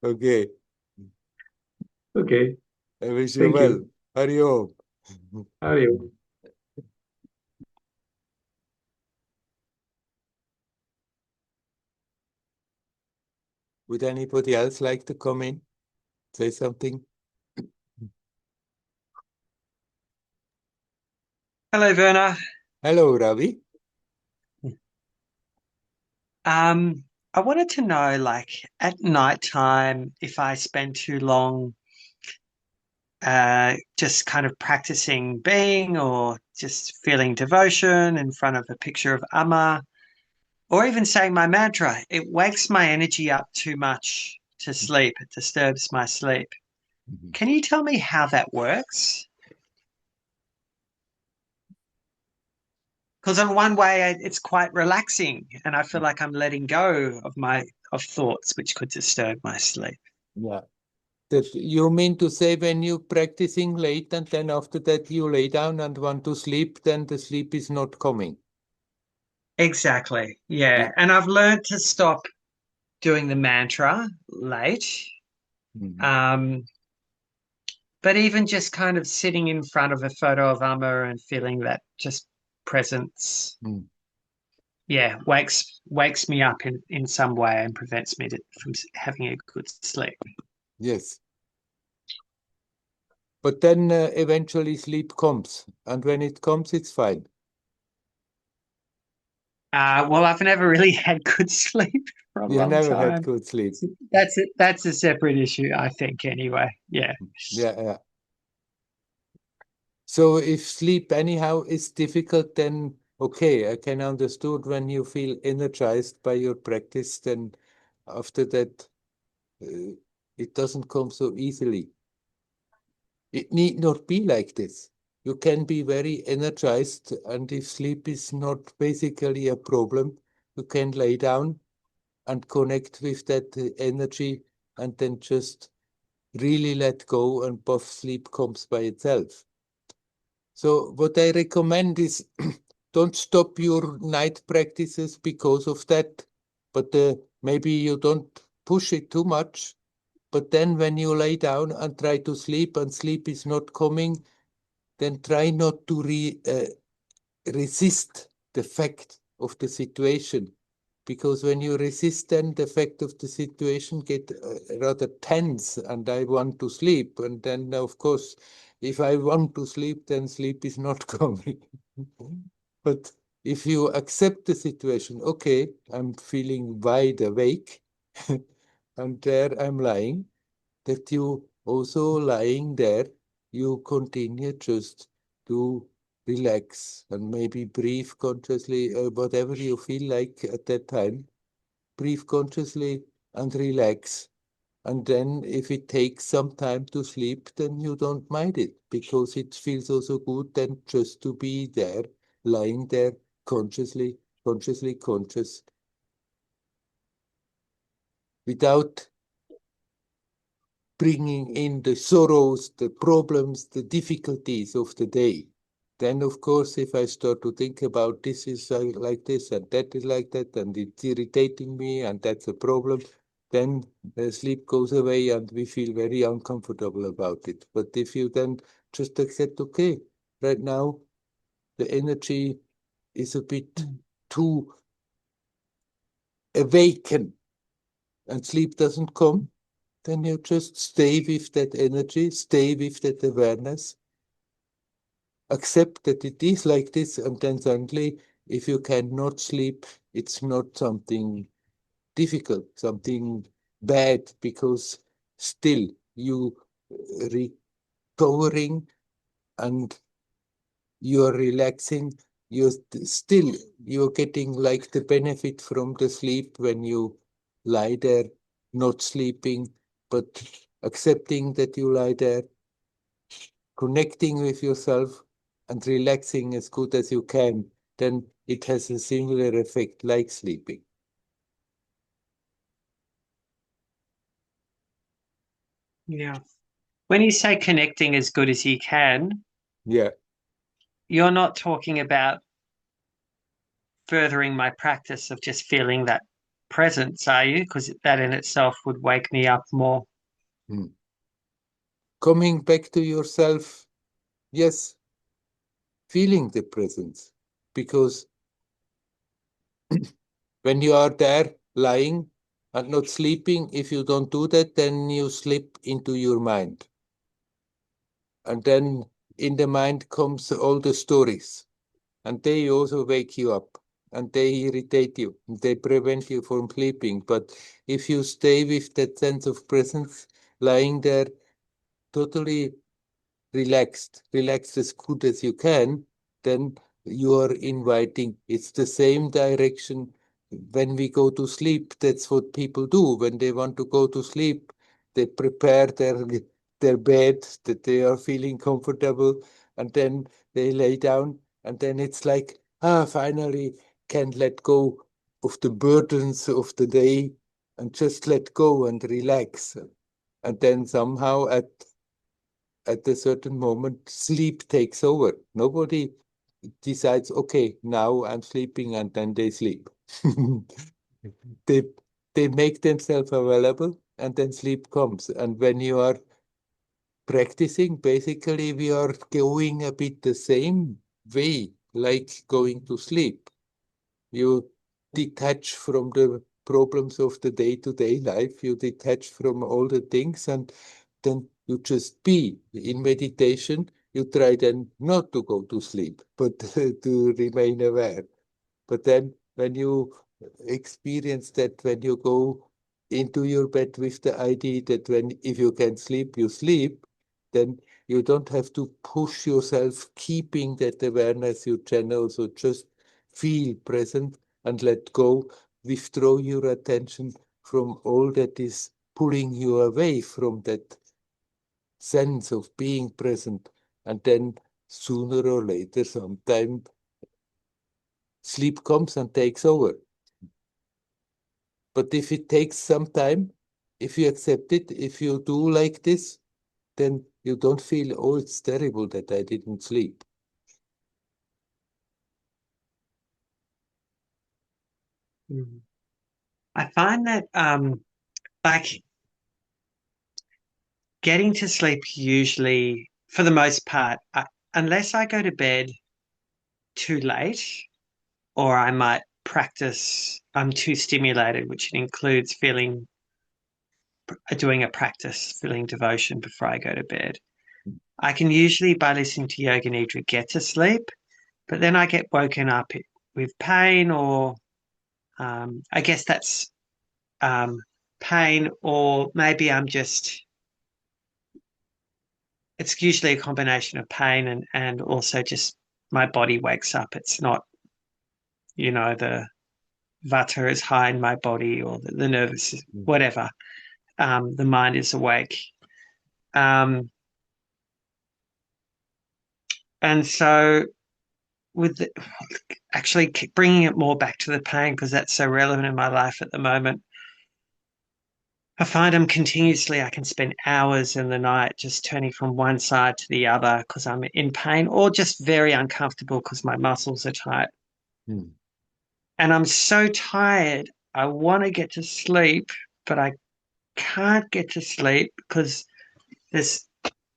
Okay. okay. I wish you Thank well. you. Hari Om. Adios. Would anybody else like to come in? Say something? Hello, Werner. Hello, Ravi. I wanted to know, like, at nighttime, if I spend too long just kind of practicing being or just feeling devotion in front of a picture of Amma, or even saying my mantra, it wakes my energy up too much to sleep. It disturbs my sleep. Can you tell me how that works? Because in one way, it's quite relaxing, and I feel like I'm letting go of thoughts which could disturb my sleep. Yeah. That you mean to say when you're practicing late and then after that you lay down and want to sleep, then the sleep is not coming. Exactly. Yeah. Yeah. And I've learned to stop doing the mantra late. Mhm. But even just kind of sitting in front of a photo of Amma and feeling that just presence, Mm. yeah, wakes me up in some way and prevents me from having a good sleep. Yes. But then eventually sleep comes, and when it comes, it's fine. Well, I've never really had good sleep for a You long never had time. good sleep. That's a separate issue, I think, anyway. Yeah. Yeah. So if sleep anyhow is difficult, then okay, I can understand when you feel energized by your practice, then after that, it doesn't come so easily. It need not be like this. You can be very energized, and if sleep is not basically a problem, you can lay down and connect with that energy and then just really let go, and buff sleep comes by itself. So what I recommend is don't stop your night practices because of that, but maybe you don't push it too much. But then when you lay down and try to sleep and sleep is not coming, then try not to resist the fact of the situation. Because when you resist, then the fact of the situation get rather tense, and I want to sleep. And then, of course, if I want to sleep, then sleep is not coming. But if you accept the situation, okay, I'm feeling wide awake, and there I'm lying, that you also lying there, you continue just to relax and maybe breathe consciously, whatever you feel like at that time, breathe consciously and relax. And then if it takes some time to sleep, then you don't mind it because it feels also good then just to be there, lying there consciously conscious, without bringing in the sorrows, the problems, the difficulties of the day. Then, of course, if I start to think about this is like this and that is like that, and it's irritating me, and that's a problem, then the sleep goes away and we feel very uncomfortable about it. But if you then just accept, okay, right now the energy is a bit too awakened and sleep doesn't come, then you just stay with that energy, stay with that awareness, accept that it is like this, and then suddenly, if you cannot sleep, it's not something difficult, something bad, because still you recovering and you're relaxing, you're getting like the benefit from the sleep when you lie there, not sleeping, but accepting that you lie there, connecting with yourself and relaxing as good as you can, then it has a similar effect like sleeping. Yeah. When you say connecting as good as you can, Yeah. you're not talking about furthering my practice of just feeling that presence, are you? Because that in itself would wake me up more. Mm. Coming back to yourself, yes, feeling the presence, because when you are there lying and not sleeping, if you don't do that, then you slip into your mind. And then in the mind comes all the stories, and they also wake you up, and they irritate you, and they prevent you from sleeping. But if you stay with that sense of presence, lying there totally relaxed as good as you can, then you are inviting. It's the same direction when we go to sleep. That's what people do when they want to go to sleep. They prepare their bed that they are feeling comfortable, and then they lay down, and then it's like, finally can let go of the burdens of the day and just let go and relax. And then somehow at a certain moment, sleep takes over. Nobody decides, okay, now I'm sleeping, and then they sleep. They they make themselves available, and then sleep comes. And when you are practicing, basically we are going a bit the same way, like going to sleep. You detach from the problems of the day-to-day life, you detach from all the things, and then you just be. In meditation, you try then not to go to sleep, but to remain aware. But then when you experience that, when you go into your bed with the idea that when if you can sleep, you sleep, then you don't have to push yourself keeping that awareness you channel. So just feel present and let go. Withdraw your attention from all that is pulling you away from that sense of being present. And then sooner or later, sometime, sleep comes and takes over. But if it takes some time, if you accept it, if you do like this, then you don't feel, oh, it's terrible that I didn't sleep. I find that like getting to sleep usually, for the most part, unless I go to bed too late, or I might practice, I'm too stimulated, which includes doing a practice, feeling devotion before I go to bed. I can usually, by listening to Yoga Nidra, get to sleep, but then I get woken up with pain, or I guess that's pain, or maybe it's usually a combination of pain and also just my body wakes up. It's not, the vata is high in my body, or the nervous, whatever. The mind is awake. And so actually bringing it more back to the pain, because that's so relevant in my life at the moment, I find I can spend hours in the night just turning from one side to the other because I'm in pain, or just very uncomfortable because my muscles are tight. Mm. And I'm so tired. I want to get to sleep, but I can't get to sleep because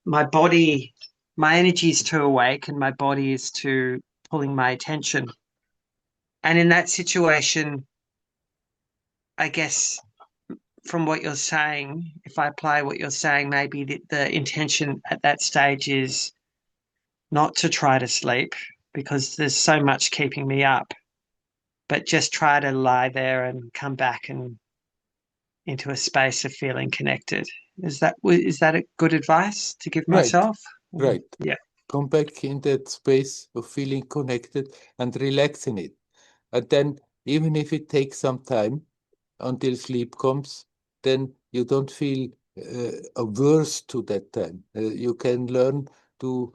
my body, my energy is too awake, and my body is too pulling my attention. And in that situation, I guess from what you're saying, if I apply what you're saying, maybe the intention at that stage is not to try to sleep because there's so much keeping me up, but just try to lie there and come back and into a space of feeling connected. Is that a good advice to give Right, myself? right. Yeah. Come back in that space of feeling connected and relax in it. And then, even if it takes some time until sleep comes, then you don't feel averse to that time. You can learn to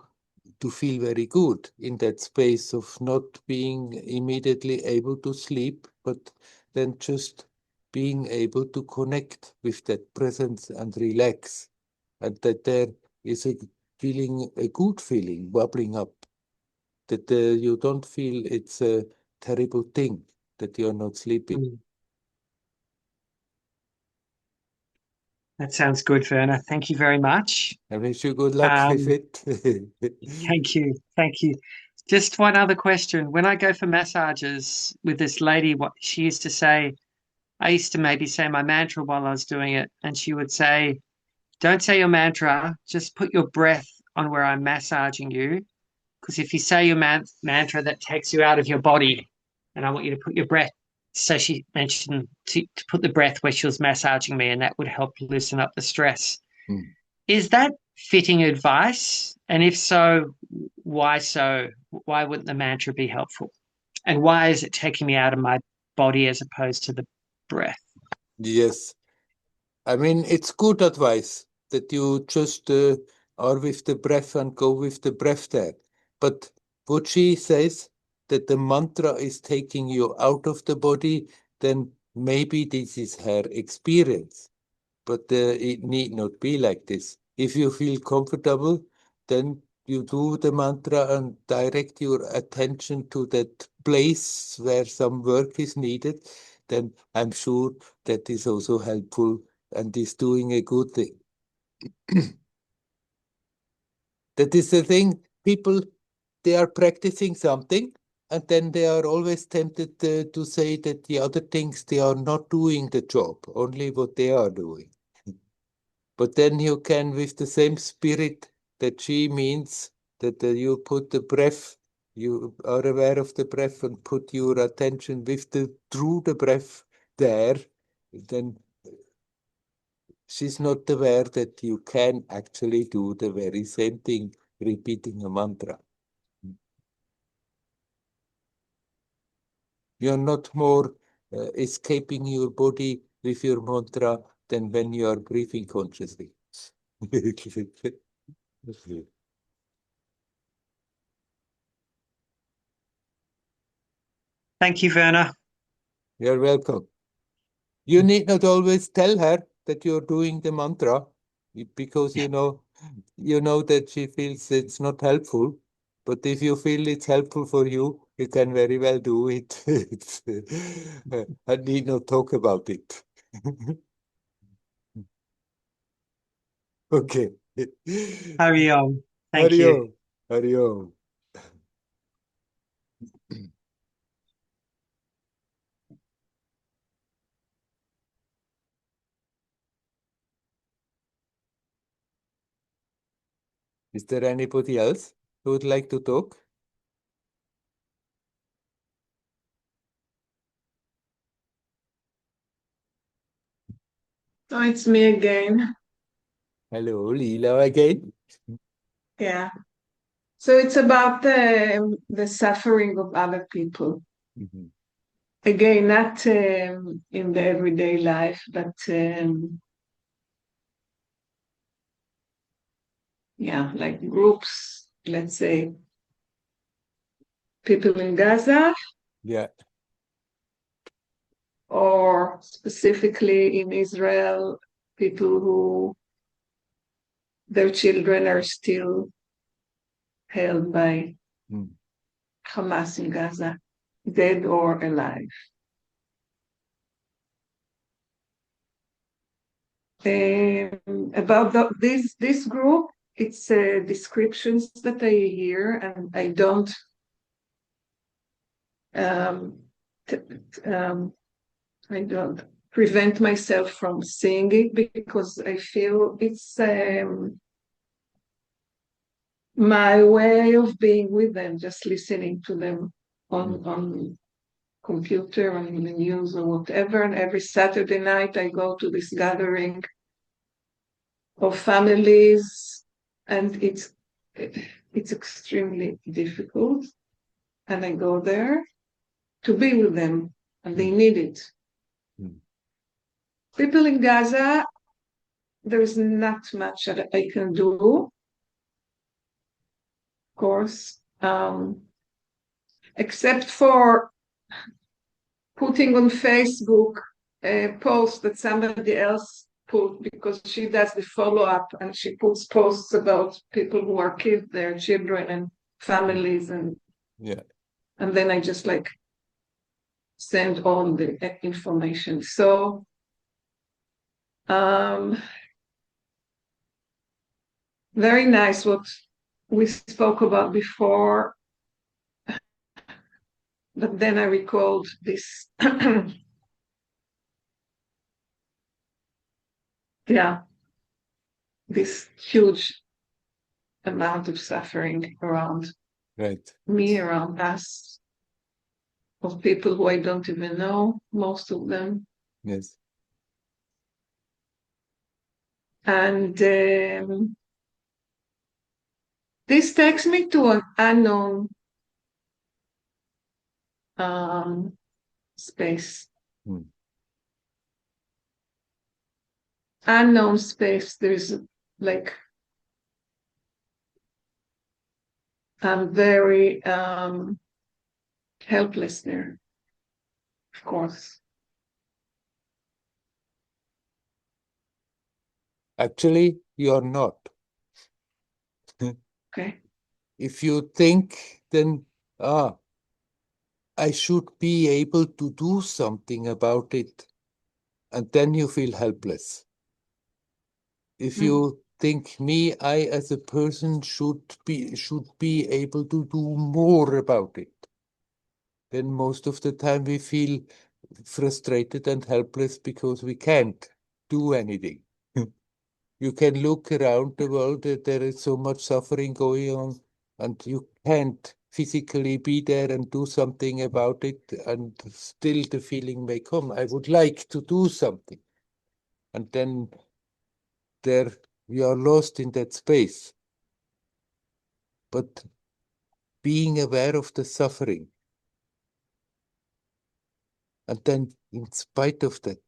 feel very good in that space of not being immediately able to sleep, but then just being able to connect with that presence and relax. And that there is a good feeling bubbling up, that you don't feel it's a terrible thing that you're not sleeping. Mm. That sounds good, Werner. Thank you very much. I wish you good luck with it. Thank you. Thank you. Just one other question. When I go for massages with this lady, what she used to say, I used to maybe say my mantra while I was doing it, and she would say, don't say your mantra, just put your breath on where I'm massaging you. Because if you say your mantra, that takes you out of your body. And I want you to put your breath. So she mentioned to put the breath where she was massaging me, and that would help loosen up the stress. Mm. Is that fitting advice? And if so? Why so? Why wouldn't the mantra be helpful? And why is it taking me out of my body as opposed to the breath? Yes. I mean, it's good advice that you just are with the breath and go with the breath there. But what she says, that the mantra is taking you out of the body, then maybe this is her experience. but it need not be like this. If you feel comfortable, then you do the mantra and direct your attention to that place where some work is needed, then I'm sure that is also helpful and is doing a good thing. That is the thing. People, they are practicing something, and then they are always tempted to say that the other things, they are not doing the job, only what they are doing. But then you can, with the same spirit that she means, that you put the breath, you are aware of the breath and put your attention through the breath there, then she's not aware that you can actually do the very same thing, repeating a mantra. You're not more escaping your body with your mantra than when you are breathing consciously. Thank you, Werner. You're welcome. You need not always tell her that you're doing the mantra because you know that she feels it's not helpful. But if you feel it's helpful for you, you can very well do it. I need not talk about it. Okay. Hari Om. Thank Hari you. Om. Hari Om. Is there anybody else who would like to talk? So it's me again. Hello, Leela again. Yeah. So it's about the suffering of other people. Mhm. Again, not in the everyday life, but yeah, like groups, let's say people in Gaza, Yeah. or specifically in Israel, people who their children are still held by Mm. Hamas in Gaza, dead or alive. About this group, it's descriptions that I hear, and I don't um, I don't prevent myself from seeing it because I feel it's my way of being with them, just listening to them on computer, on the news or whatever. And every Saturday night I go to this gathering of families, and it's extremely difficult. And I go there to be with them, and they need it. Mm. People in Gaza, there is not much that I can do, of course, except for putting on Facebook a post that somebody else put, because she does the follow-up and she puts posts about people who are killed, their children and families, and Yeah. then I just like send all the information. So very nice what we spoke about before, but then I recalled this yeah, this huge amount of suffering around Right. me, around us, of people who I don't even know, most of them. Yes. And this takes me to an unknown space. Mm. Unknown space. There's like, I'm very helpless there, of course. Actually, you're not. Okay. If you think, then, I should be able to do something about it, and then you feel helpless. If you think I as a person should be able to do more about it, then most of the time we feel frustrated and helpless because we can't do anything. You can look around the world, there is so much suffering going on, and you can't physically be there and do something about it, and still the feeling may come, I would like to do something. And then there we are lost in that space. But being aware of the suffering, and then in spite of that,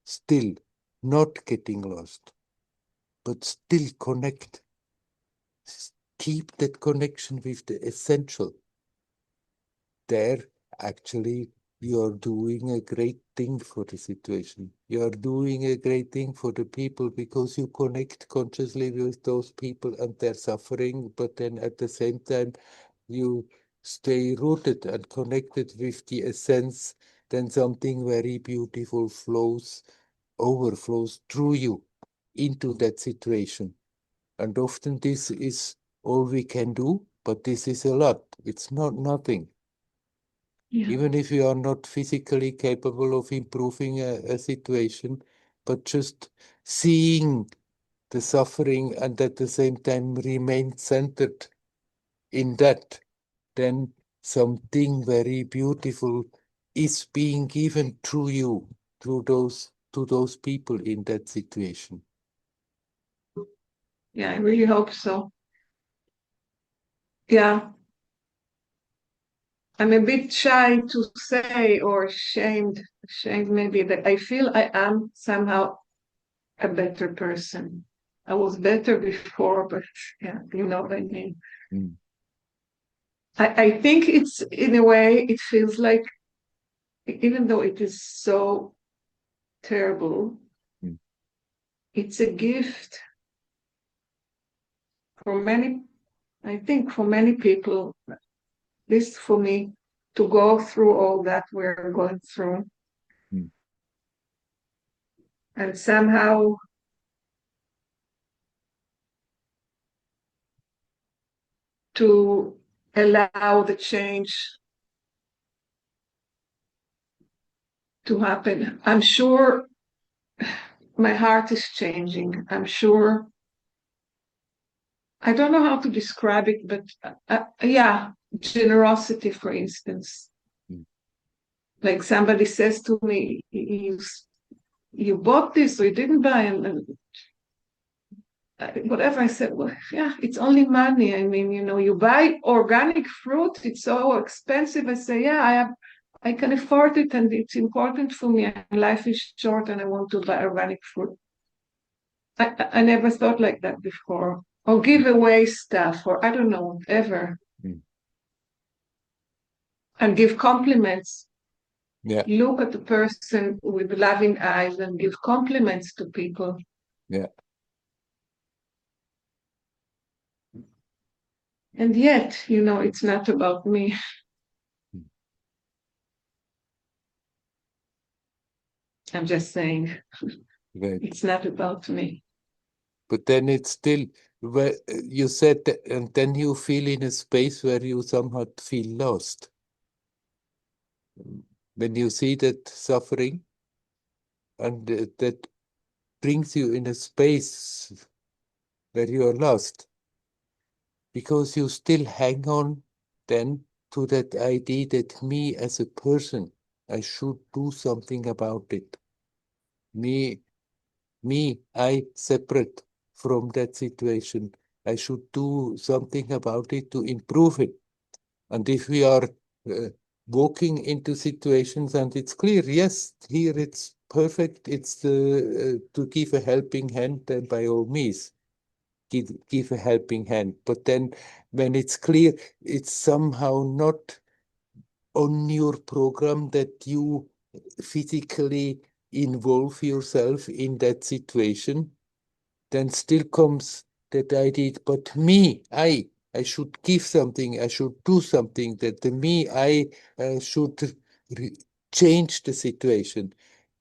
still not getting lost, but still connect. Keep that connection with the essential. There, actually, you're doing a great thing for the situation. You're doing a great thing for the people because you connect consciously with those people and their suffering, but then at the same time, you stay rooted and connected with the essence, then something very beautiful overflows through you into that situation. And often this is all we can do, but this is a lot. It's not nothing. Yeah. Even if you are not physically capable of improving a situation, but just seeing the suffering and at the same time remain centered in that, then something very beautiful is being given through you, through to those people in that situation. Yeah, I really hope so. Yeah. I'm a bit shy to say, or ashamed maybe, that I feel I am somehow a better person. I was better before, but yeah, you know what I mean. Mm. I think it's, in a way, it feels like, even though it is so terrible, Mm. it's a gift for many, I think for many people, at least for me, to go through all that we're going through. Mm. And somehow to allow the change to happen. I'm sure my heart is changing. I'm sure. I don't know how to describe it, but yeah, generosity, for instance. Mm. Like somebody says to me, you bought this or you didn't buy, and whatever. I said, well, yeah, it's only money. I mean, you buy organic fruit, it's so expensive. I say, yeah, I can afford it, and it's important for me. And life is short, and I want to buy organic fruit. I never thought like that before. Or give away stuff, or I don't know, whatever. Mm. And give compliments. Yeah, Look at the person with loving eyes and give compliments to people. yeah. And yet, it's not about me. Mm. I'm just saying, Right. it's not about me. But then it's still, where you said that, and then you feel in a space where you somehow feel lost. When you see that suffering, and that brings you in a space where you are lost, because you still hang on then to that idea that me as a person, I should do something about it. I separate from that situation. I should do something about it to improve it. And if we are uh, walking into situations and it's clear, yes, here it's perfect, it's to give a helping hand, then by all means, give a helping hand. But then when it's clear, it's somehow not on your program that you physically involve yourself in that situation, then still comes that idea, but me, I should give something, I should do something, that the me, I should change the situation.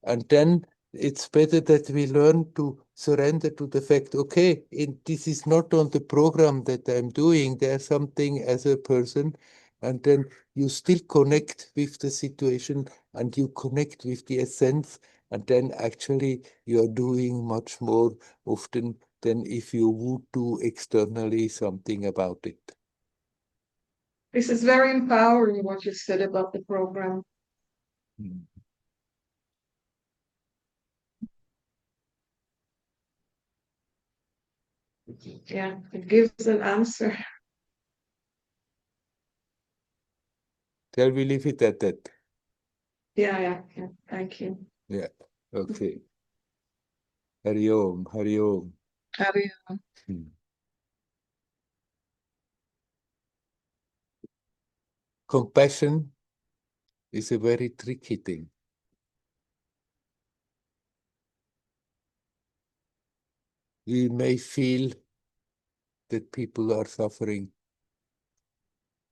And then it's better that we learn to surrender to the fact, okay, this is not on the program that I'm doing, there's something as a person, and then you still connect with the situation and you connect with the essence, and then actually you are doing much more often than if you would do externally something about it. This is very empowering what you said about the program. Mm. Yeah, it gives an answer. Shall we leave it at that? Yeah. Thank you. Yeah, okay. Hari Om, Hari Om. Hari. Hmm. Compassion is a very tricky thing. We may feel that people are suffering,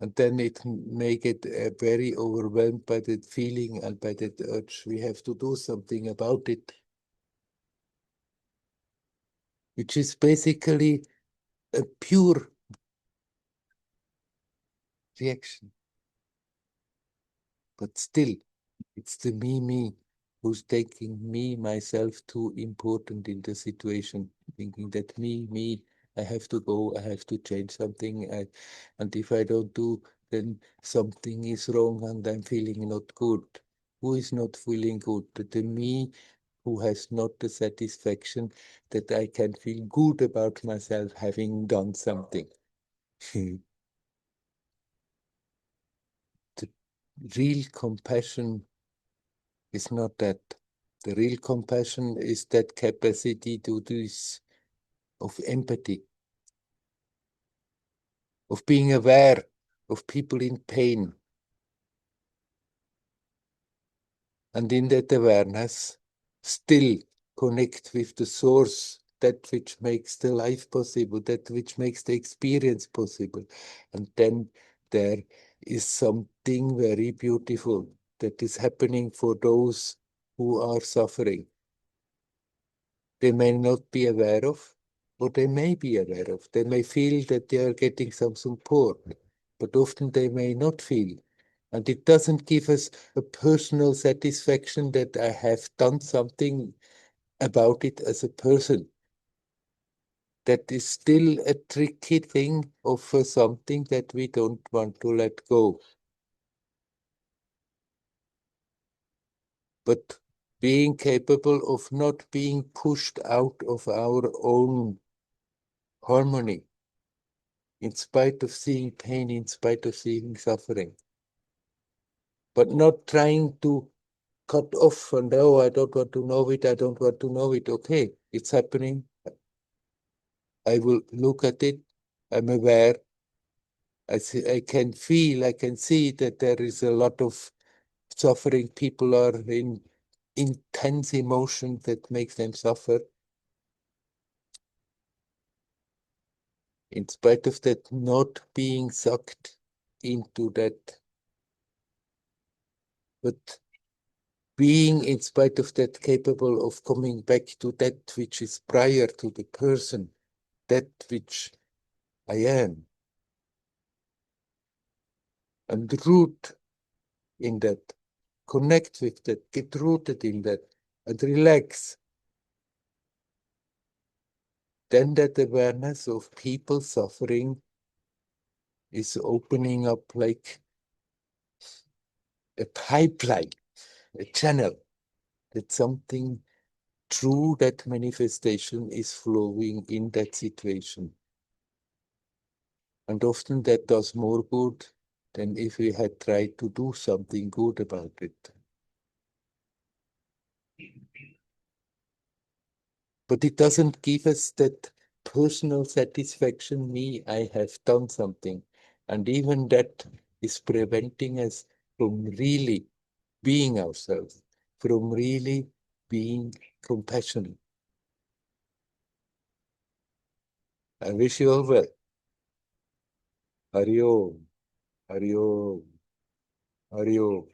and then it may get very overwhelmed by that feeling and by that urge. We have to do something about it, which is basically a pure reaction. But still, it's the me who's taking me, myself, too important in the situation, thinking that me, I have to go, I have to change something, and if I don't do, then something is wrong and I'm feeling not good. Who is not feeling good? The me who has not the satisfaction that I can feel good about myself having done something. The real compassion is not that. The real compassion is that capacity to this of empathy, of being aware of people in pain. And in that awareness, still connect with the source, that which makes the life possible, that which makes the experience possible. And then there is something very beautiful that is happening for those who are suffering. They may not be aware of, or they may be aware of. They may feel that they are getting some support, but often they may not feel. And it doesn't give us a personal satisfaction that I have done something about it as a person. That is still a tricky thing of something that we don't want to let go. But being capable of not being pushed out of our own harmony, in spite of seeing pain, in spite of seeing suffering, but not trying to cut off and, oh, I don't want to know it, I don't want to know it. Okay, it's happening. I will look at it. I'm aware. I can feel, I can see that there is a lot of suffering. People are in intense emotion that makes them suffer. In spite of that, not being sucked into that, but being, in spite of that, capable of coming back to that which is prior to the person, that which I am, and root in that, connect with that, get rooted in that, and relax. Then that awareness of people suffering is opening up like a pipeline, a channel, that something through that manifestation is flowing in that situation. And often that does more good than if we had tried to do something good about it. But it doesn't give us that personal satisfaction, me, I have done something. And even that is preventing us from really being ourselves, from really being compassionate. I wish you all well. Hari Om, Hari Om, Hari Om.